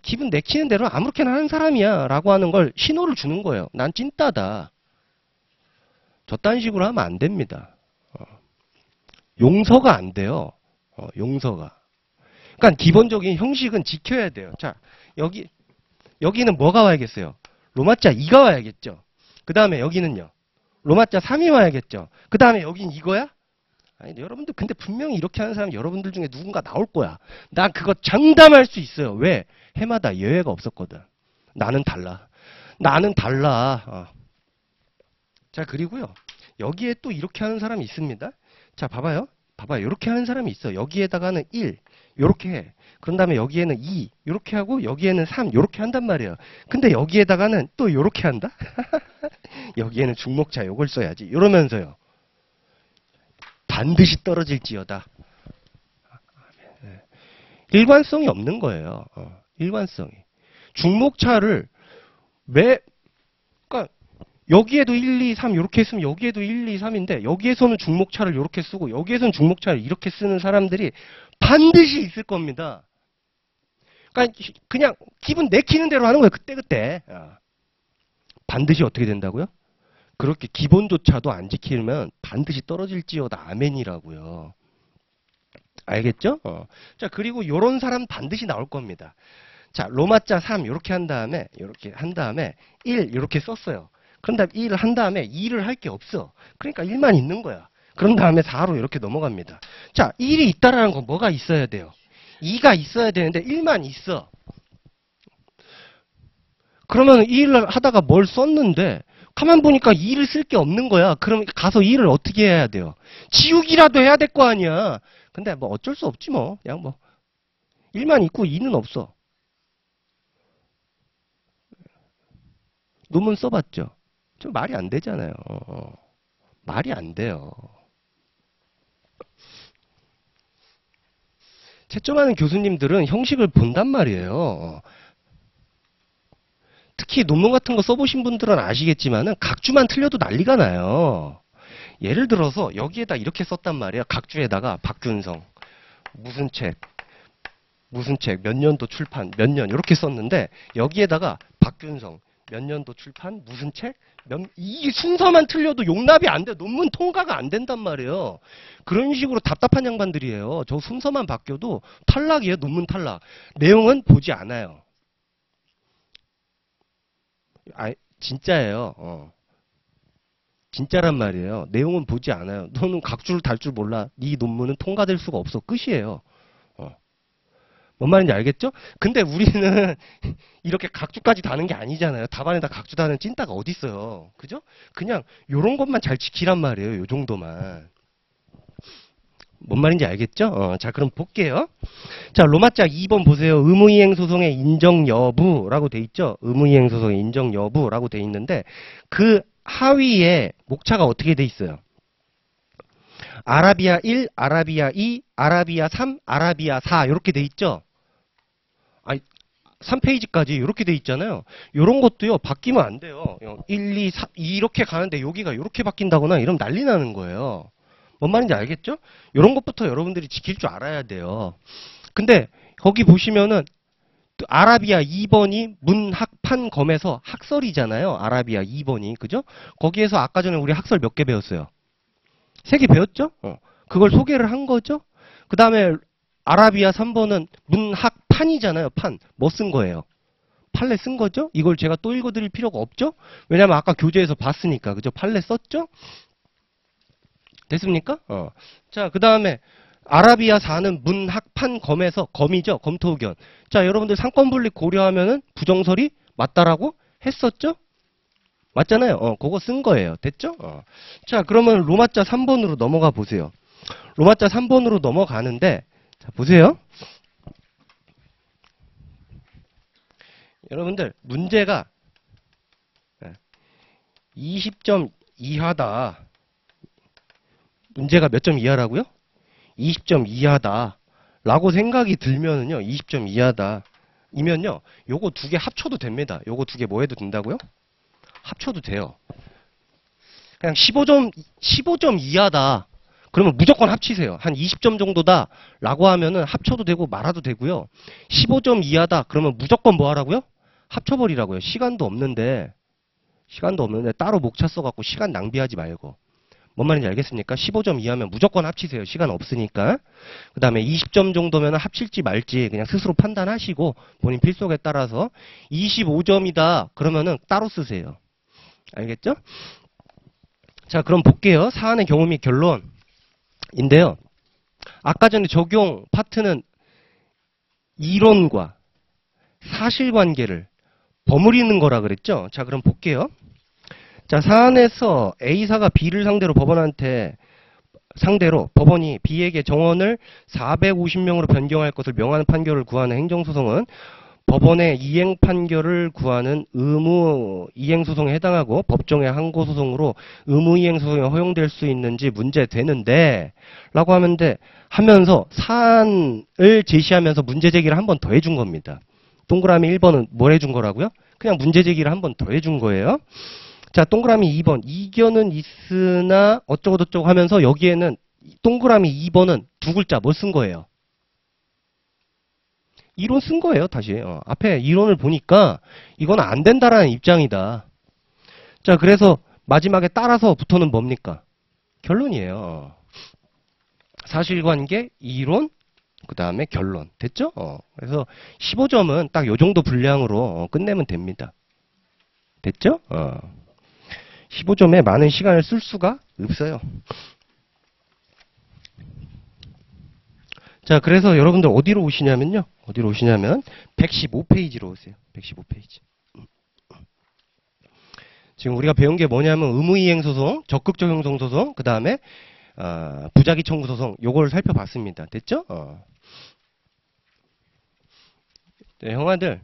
기분 내키는 대로 아무렇게나 하는 사람이야 라고 하는 걸 신호를 주는 거예요. 난 찐따다. 저딴 식으로 하면 안 됩니다. 용서가 안 돼요. 용서가. 그러니까 기본적인 형식은 지켜야 돼요. 자, 여기는 뭐가 와야겠어요? 로마자 2가 와야겠죠. 그 다음에 여기는요. 로마자 3이 와야겠죠. 그 다음에 여긴 이거야? 아니, 여러분들 근데 분명히 이렇게 하는 사람 여러분들 중에 누군가 나올 거야. 난 그거 장담할 수 있어요. 왜? 해마다 예외가 없었거든. 나는 달라. 나는 달라. 자, 그리고요. 여기에 또 이렇게 하는 사람이 있습니다. 자, 봐봐요. 이렇게 하는 사람이 있어. 여기에다가는 1, 요렇게 해. 그런 다음에 여기에는 2, 요렇게 하고 여기에는 3, 요렇게 한단 말이에요. 근데 여기에다가는 또 요렇게 한다? 여기에는 중목차 요걸 써야지. 이러면서요. 반드시 떨어질지어다. 일관성이 없는 거예요. 일관성이. 중목차를 그러니까 여기에도 1, 2, 3 이렇게 했으면 여기에도 1, 2, 3인데 여기에서는 중목차를 이렇게 쓰고 여기에서는 중목차를 이렇게 쓰는 사람들이 반드시 있을 겁니다. 그러니까 그냥 기분 내키는 대로 하는 거예요. 그때그때. 반드시 어떻게 된다고요? 그렇게 기본조차도 안 지키면 반드시 떨어질지어다 아멘이라고요. 알겠죠? 자, 그리고 요런 사람 반드시 나올 겁니다. 자, 로마자 3 이렇게 한 다음에 1 이렇게 썼어요. 그런 다음에 1을 한 다음에 2를 할 게 없어. 그러니까 1만 있는 거야. 그런 다음에 4로 이렇게 넘어갑니다. 자, 1이 있다라는 건 뭐가 있어야 돼요? 2가 있어야 되는데 1만 있어. 그러면 2를 하다가 뭘 썼는데 가만 보니까 2를 쓸 게 없는 거야. 그럼 가서 2를 어떻게 해야 돼요? 지우기라도 해야 될 거 아니야. 근데 뭐 어쩔 수 없지 뭐. 그냥 뭐 1만 있고 2는 없어. 논문 써봤죠? 좀 말이 안 되잖아요. 말이 안 돼요. 채점하는 교수님들은 형식을 본단 말이에요. 특히 논문 같은 거 써보신 분들은 아시겠지만은 각주만 틀려도 난리가 나요. 예를 들어서 여기에다 이렇게 썼단 말이에요. 각주에다가 박균성 무슨 책 몇 년도 출판 몇 년 이렇게 썼는데 여기에다가 박균성 몇 년도 출판 무슨 책 이 순서만 틀려도 용납이 안 돼. 논문 통과가 안 된단 말이에요. 그런 식으로 답답한 양반들이에요. 저 순서만 바뀌어도 탈락이에요. 논문 탈락. 내용은 보지 않아요. 진짜예요. 진짜란 말이에요. 내용은 보지 않아요. 너는 각주를 달 줄 몰라. 네 논문은 통과될 수가 없어. 끝이에요. 뭔 말인지 알겠죠? 근데 우리는 이렇게 각주까지 다는 게 아니잖아요. 답안에다 각주 다는 찐따가 어딨어요. 그죠? 그냥 요런 것만 잘 지키란 말이에요. 요 정도만. 뭔 말인지 알겠죠? 자, 그럼 볼게요. 자, 로마자 2번 보세요. 의무이행 소송의 인정 여부라고 돼 있죠? 의무이행 소송의 인정 여부라고 돼 있는데, 그 하위에 목차가 어떻게 돼 있어요? 아라비아 1, 아라비아 2, 아라비아 3, 아라비아 4 이렇게 돼 있죠? 아니, 3페이지까지 이렇게 돼 있잖아요. 이런 것도요, 바뀌면 안 돼요. 1, 2, 3, 이렇게 가는데 여기가 이렇게 바뀐다거나 이러면 난리 나는 거예요. 뭔 말인지 알겠죠? 이런 것부터 여러분들이 지킬 줄 알아야 돼요. 근데 거기 보시면은 아라비아 2번이 문학판검에서 학설이잖아요. 아라비아 2번이. 그죠? 거기에서 아까 전에 우리 학설 몇 개 배웠어요? 3개 배웠죠? 그걸 소개를 한 거죠? 그 다음에 아라비아 3번은 문학판이잖아요. 판. 뭐 쓴 거예요? 판례 쓴 거죠? 이걸 제가 또 읽어드릴 필요가 없죠? 왜냐면 아까 교재에서 봤으니까. 그죠? 판례 썼죠? 됐습니까? 자, 그 다음에 아라비아 4는 문학판 검에서 검이죠. 검토 의견. 자, 여러분들 상권 분립 고려하면은 부정설이 맞다라고 했었죠? 맞잖아요. 그거 쓴 거예요. 됐죠? 자, 그러면 로마자 3번으로 넘어가 보세요. 로마자 3번으로 넘어가는데, 자, 보세요. 여러분들, 문제가 20점 이하다. 문제가 몇 점 이하라고요? 20점 이하다. 라고 생각이 들면은요, 20점 이하다. 이면요, 요거 두 개 합쳐도 됩니다. 요거 두 개 뭐 해도 된다고요? 합쳐도 돼요. 그냥 15점 이하다. 그러면 무조건 합치세요. 한 20점 정도다. 라고 하면은 합쳐도 되고 말아도 되고요. 15점 이하다. 그러면 무조건 뭐 하라고요? 합쳐버리라고요. 시간도 없는데 따로 목차 써갖고 시간 낭비하지 말고. 뭔 말인지 알겠습니까? 15점 이하면 무조건 합치세요. 시간 없으니까. 그 다음에 20점 정도면 합칠지 말지 그냥 스스로 판단하시고 본인 필속에 따라서 25점이다. 그러면은 따로 쓰세요. 알겠죠? 자, 그럼 볼게요. 사안의 경우 및 결론인데요. 아까 전에 적용 파트는 이론과 사실관계를 버무리는 거라 그랬죠? 자, 그럼 볼게요. 자, 사안에서 A사가 B를 상대로 법원이 B에게 정원을 450명으로 변경할 것을 명하는 판결을 구하는 행정소송은 법원의 이행 판결을 구하는 의무 이행 소송에 해당하고 법정의 항고 소송으로 의무 이행 소송이 허용될 수 있는지 문제되는데 라고 하면서 사안을 제시하면서 문제 제기를 한 번 더 해준 겁니다. 동그라미 1번은 뭘 해준 거라고요? 그냥 문제 제기를 한 번 더 해준 거예요. 자, 동그라미 2번. 이견은 있으나 어쩌고저쩌고 하면서 여기에는 동그라미 2번은 두 글자 뭘 쓴 거예요? 이론 쓴 거예요, 다시. 앞에 이론을 보니까 이건 안 된다라는 입장이다. 자, 그래서 마지막에 따라서부터는 뭡니까? 결론이에요. 사실관계, 이론, 그 다음에 결론. 됐죠? 그래서 15점은 딱 요 정도 분량으로 끝내면 됩니다. 됐죠? 15점에 많은 시간을 쓸 수가 없어요. 자, 그래서 여러분들 어디로 오시냐면 115페이지로 오세요. 115페이지. 지금 우리가 배운 게 뭐냐면 의무이행소송, 적극적용소송, 그 다음에 부작위 청구소송 요걸 살펴봤습니다. 됐죠? 네, 형아들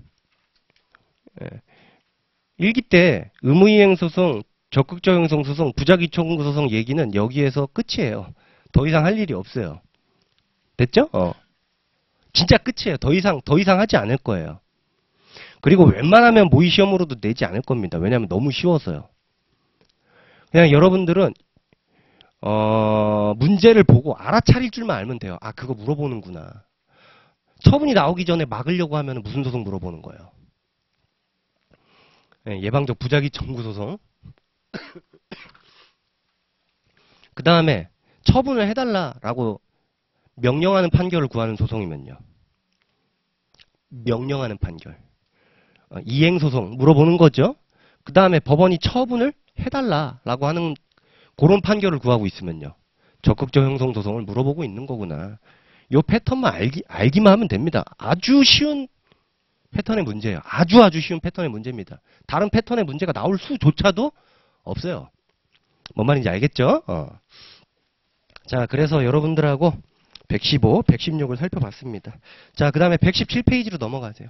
1기 때 의무이행소송, 적극적용소송, 부작위 청구소송 얘기는 여기에서 끝이에요. 더 이상 할 일이 없어요. 됐죠? 진짜 끝이에요. 더 이상 하지 않을 거예요. 그리고 웬만하면 모의 시험으로도 내지 않을 겁니다. 왜냐하면 너무 쉬워서요. 그냥 여러분들은 문제를 보고 알아차릴 줄만 알면 돼요. 아, 그거 물어보는구나. 처분이 나오기 전에 막으려고 하면 무슨 소송 물어보는 거예요? 네, 예방적 부작위 청구 소송. 그 다음에 처분을 해달라라고 명령하는 판결을 구하는 소송이면요. 명령하는 판결. 이행소송 물어보는 거죠. 그 다음에 법원이 처분을 해달라라고 하는 그런 판결을 구하고 있으면요. 적극적 형성소송을 물어보고 있는 거구나. 요 패턴만 알기만 하면 됩니다. 아주 쉬운 패턴의 문제예요. 아주 쉬운 패턴의 문제입니다. 다른 패턴의 문제가 나올 수조차도 없어요. 뭔 말인지 알겠죠? 자, 그래서 여러분들하고 115, 116을 살펴봤습니다. 자, 그 다음에 117페이지로 넘어가세요.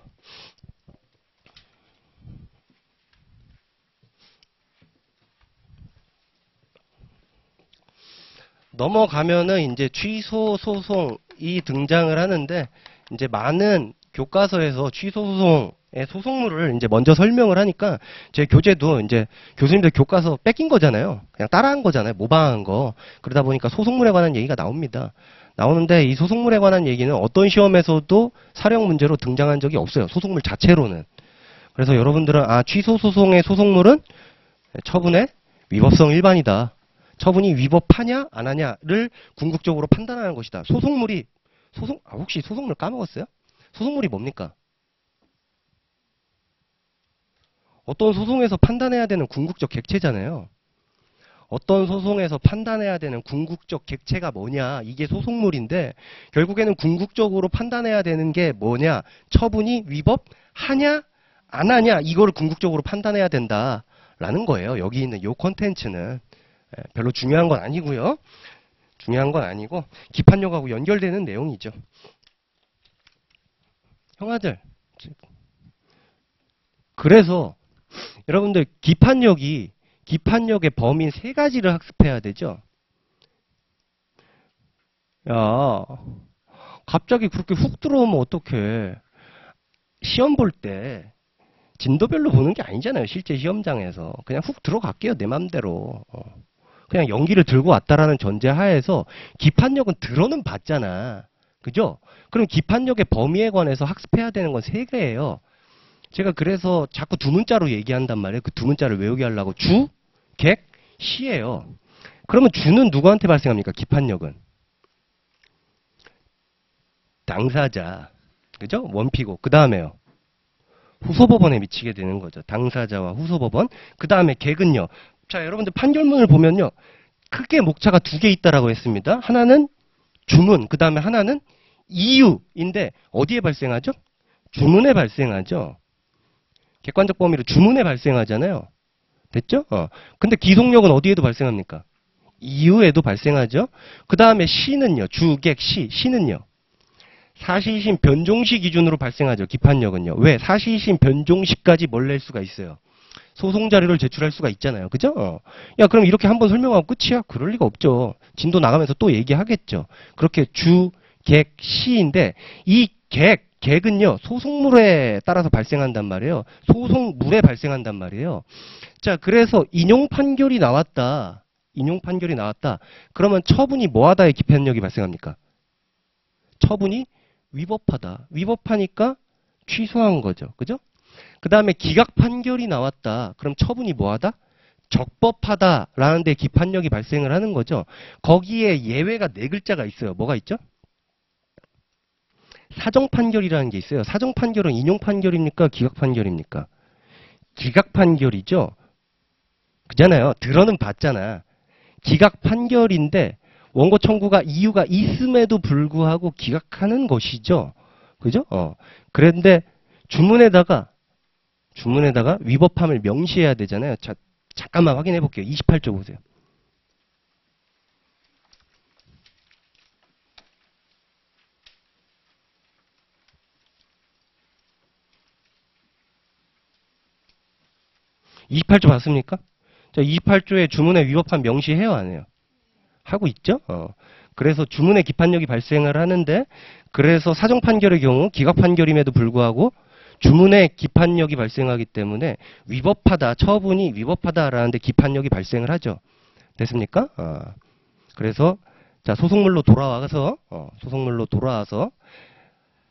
넘어가면은 이제 취소 소송이 등장을 하는데, 이제 많은 교과서에서 취소 소송의 소송물을 이제 먼저 설명을 하니까 제 교재도 이제 교수님들 교과서 뺏긴 거잖아요. 그냥 따라한 거잖아요. 모방한 거. 그러다 보니까 소송물에 관한 얘기가 나옵니다. 나오는데 이 소송물에 관한 얘기는 어떤 시험에서도 사령 문제로 등장한 적이 없어요. 소송물 자체로는. 그래서 여러분들은 취소 소송의 소송물은 처분의 위법성 일반이다. 처분이 위법하냐 안 하냐를 궁극적으로 판단하는 것이다. 소송물이 혹시 소송물 까먹었어요? 소송물이 뭡니까? 어떤 소송에서 판단해야 되는 궁극적 객체잖아요. 어떤 소송에서 판단해야 되는 궁극적 객체가 뭐냐, 이게 소송물인데 결국에는 궁극적으로 판단해야 되는 게 뭐냐, 처분이 위법하냐 안 하냐, 이거를 궁극적으로 판단해야 된다라는 거예요. 여기 있는 요 콘텐츠는 별로 중요한 건 아니고요. 중요한 건 아니고 기판력하고 연결되는 내용이죠. 형아들, 그래서 여러분들 기판력의 범인 세 가지를 학습해야 되죠. 야, 갑자기 그렇게 훅 들어오면 어떡해. 시험 볼 때 진도별로 보는 게 아니잖아요. 실제 시험장에서. 그냥 훅 들어갈게요. 내 맘대로. 그냥 연기를 들고 왔다라는 전제 하에서 기판력은 들어는 봤잖아. 그죠? 그럼 기판력의 범위에 관해서 학습해야 되는 건 세 개예요. 제가 그래서 자꾸 두 문자로 얘기한단 말이에요. 그 두 문자를 외우게 하려고. 주, 객, 시예요. 그러면 주는 누구한테 발생합니까? 기판력은. 당사자. 그죠? 원피고. 그 다음에요. 후소법원에 미치게 되는 거죠. 당사자와 후소법원. 그 다음에 객은요. 자, 여러분들 판결문을 보면요. 크게 목차가 두 개 있다라고 했습니다. 하나는 주문, 그 다음에 하나는 이유인데 어디에 발생하죠? 주문에 발생하죠. 객관적 범위로 주문에 발생하잖아요. 됐죠? 근데 기속력은 어디에도 발생합니까? 이유에도 발생하죠. 그 다음에 시는요. 주객, 시는요. 사실심 변종시 기준으로 발생하죠. 기판력은요. 왜? 사실심 변종시까지 뭘 낼 수가 있어요. 소송 자료를 제출할 수가 있잖아요. 그죠? 야, 그럼 이렇게 한번 설명하고 끝이야? 그럴 리가 없죠. 진도 나가면서 또 얘기하겠죠. 그렇게 주, 객, 시인데 이 객은요. 소송물에 따라서 발생한단 말이에요. 소송물에 발생한단 말이에요. 자, 그래서 인용 판결이 나왔다. 그러면 처분이 뭐하다의 기판력이 발생합니까? 처분이 위법하다. 위법하니까 취소한 거죠. 그죠? 그 다음에 기각 판결이 나왔다. 그럼 처분이 뭐하다? 적법하다라는 데 기판력이 발생을 하는 거죠. 거기에 예외가 네 글자가 있어요. 뭐가 있죠? 사정 판결이라는 게 있어요. 사정 판결은 인용 판결입니까? 기각 판결입니까? 기각 판결이죠. 그잖아요. 들어는 봤잖아. 기각 판결인데 원고 청구가 이유가 있음에도 불구하고 기각하는 것이죠. 그죠? 그런데 주문에다가 위법함을 명시해야 되잖아요. 자, 잠깐만 확인해 볼게요. 28조 보세요. (28조) 봤습니까? 자, 28조에 주문의 위법함 명시해요, 안 해요? 하고 있죠? 그래서 주문의 기판력이 발생을 하는데, 그래서 사정 판결의 경우 기각 판결임에도 불구하고 주문의 기판력이 발생하기 때문에 위법하다, 처분이 위법하다라는 데 기판력이 발생을 하죠. 됐습니까? 그래서 자, 소송물로 돌아와서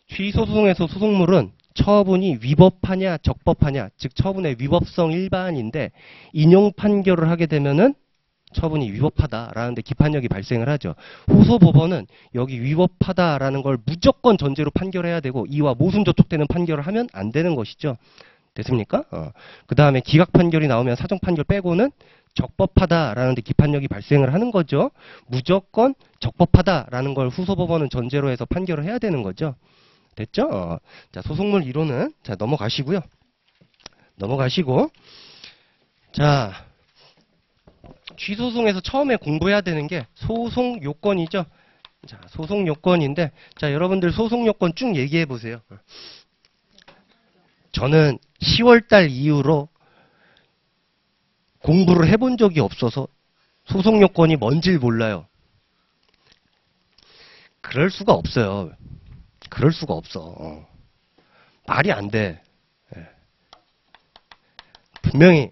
취소소송에서 소송물은 처분이 위법하냐 적법하냐, 즉 처분의 위법성 일반인데 인용 판결을 하게 되면은 처분이 위법하다라는 데 기판력이 발생을 하죠. 후소법원은 여기 위법하다라는 걸 무조건 전제로 판결해야 되고 이와 모순 저촉되는 판결을 하면 안 되는 것이죠. 됐습니까? 그 다음에 기각 판결이 나오면 사정 판결 빼고는 적법하다라는 데 기판력이 발생을 하는 거죠. 무조건 적법하다라는 걸 후소법원은 전제로 해서 판결을 해야 되는 거죠. 됐죠? 자, 소송물 이론은 자, 넘어가시고 자, 취소송에서 처음에 공부해야 되는 게 소송 요건이죠. 자, 소송 요건인데, 자, 여러분들 소송 요건 쭉 얘기해 보세요. 저는 10월달 이후로 공부를 해본 적이 없어서 소송 요건이 뭔지를 몰라요. 그럴 수가 없어요. 그럴 수가 없어. 말이 안 돼. 예. 분명히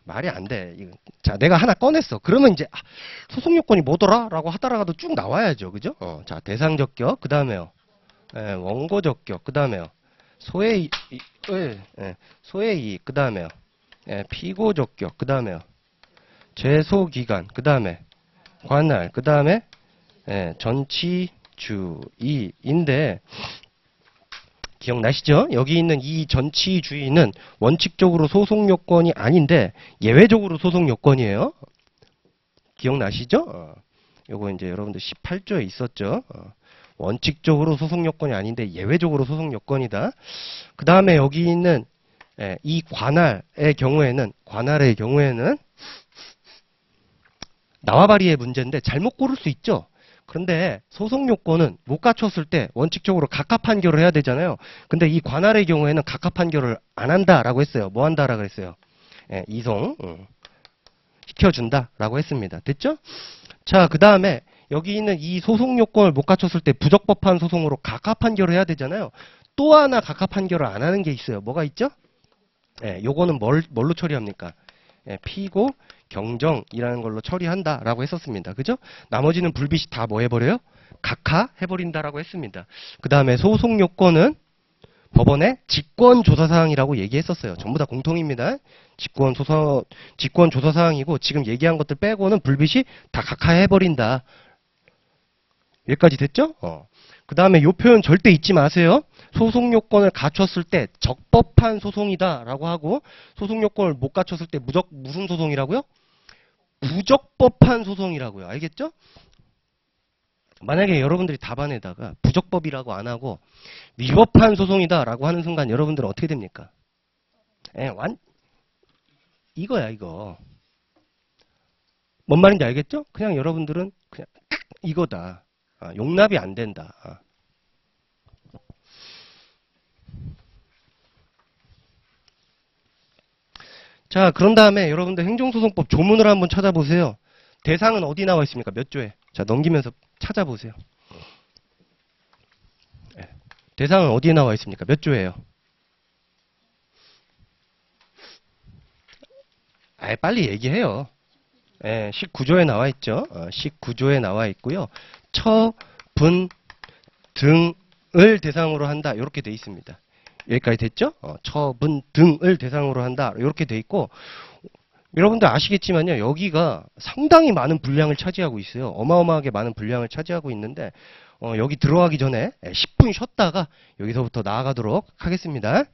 말이 안 돼. 자, 내가 하나 꺼냈어. 그러면 이제 소송 요건이 뭐더라? 라고 하다가도 쭉 나와야죠. 그죠? 자, 대상 적격. 그 다음에요. 원고 적격. 그 다음에요. 소의 이익. 그 다음에요. 피고 적격. 그 다음에요. 제소 기간. 그 다음에 관할. 그 다음에 전치주의인데 기억나시죠? 여기 있는 이 전치주의는 원칙적으로 소송 요건이 아닌데 예외적으로 소송 요건이에요. 기억나시죠? 요거 이제 여러분들 18조에 있었죠. 원칙적으로 소송 요건이 아닌데 예외적으로 소송 요건이다. 그 다음에 여기 있는 이 관할의 경우에는 나와바리의 문제인데 잘못 고를 수 있죠. 그런데 소송 요건은 못 갖췄을 때 원칙적으로 각하 판결을 해야 되잖아요. 근데 이 관할의 경우에는 각하 판결을 안 한다라고 했어요. 뭐 한다라고 했어요? 이송 시켜준다라고 했습니다. 됐죠? 자, 그 다음에 여기 있는 이 소송 요건을 못 갖췄을 때 부적법한 소송으로 각하 판결을 해야 되잖아요. 또 하나 각하 판결을 안 하는 게 있어요. 뭐가 있죠? 요거는 뭘로 처리합니까? 피고 경정이라는 걸로 처리한다라고 했었습니다. 그죠? 나머지는 불빛이 다 뭐 해버려요? 각하 해버린다라고 했습니다. 그 다음에 소송 요건은 법원의 직권조사사항이라고 얘기했었어요. 전부 다 공통입니다. 직권조사사항이고 지금 얘기한 것들 빼고는 불빛이 다 각하 해버린다. 여기까지 됐죠? 그 다음에 요 표현 절대 잊지 마세요. 소송 요건을 갖췄을 때 적법한 소송이다라고 하고 소송 요건을 못 갖췄을 때 무슨 소송이라고요? 부적법한 소송이라고요. 알겠죠? 만약에 여러분들이 답안에다가 부적법이라고 안 하고 위법한 소송이다라고 하는 순간 여러분들은 어떻게 됩니까? 이거야 이거. 뭔 말인지 알겠죠? 그냥 여러분들은 그냥 이거다. 용납이 안 된다. 자, 그런 다음에 여러분들 행정소송법 조문을 한번 찾아보세요. 대상은 어디 나와 있습니까? 몇 조에? 자, 넘기면서 찾아보세요. 대상은 어디에 나와 있습니까? 몇 조예요? 빨리 얘기해요. 19조에 나와 있죠. 19조에 나와 있고요. 처, 분, 등을 대상으로 한다. 이렇게 돼 있습니다. 여기까지 됐죠? 처분 등을 대상으로 한다. 이렇게 돼 있고 여러분들 아시겠지만요. 여기가 상당히 많은 분량을 차지하고 있어요. 어마어마하게 많은 분량을 차지하고 있는데 여기 들어가기 전에 10분 쉬었다가 여기서부터 나아가도록 하겠습니다.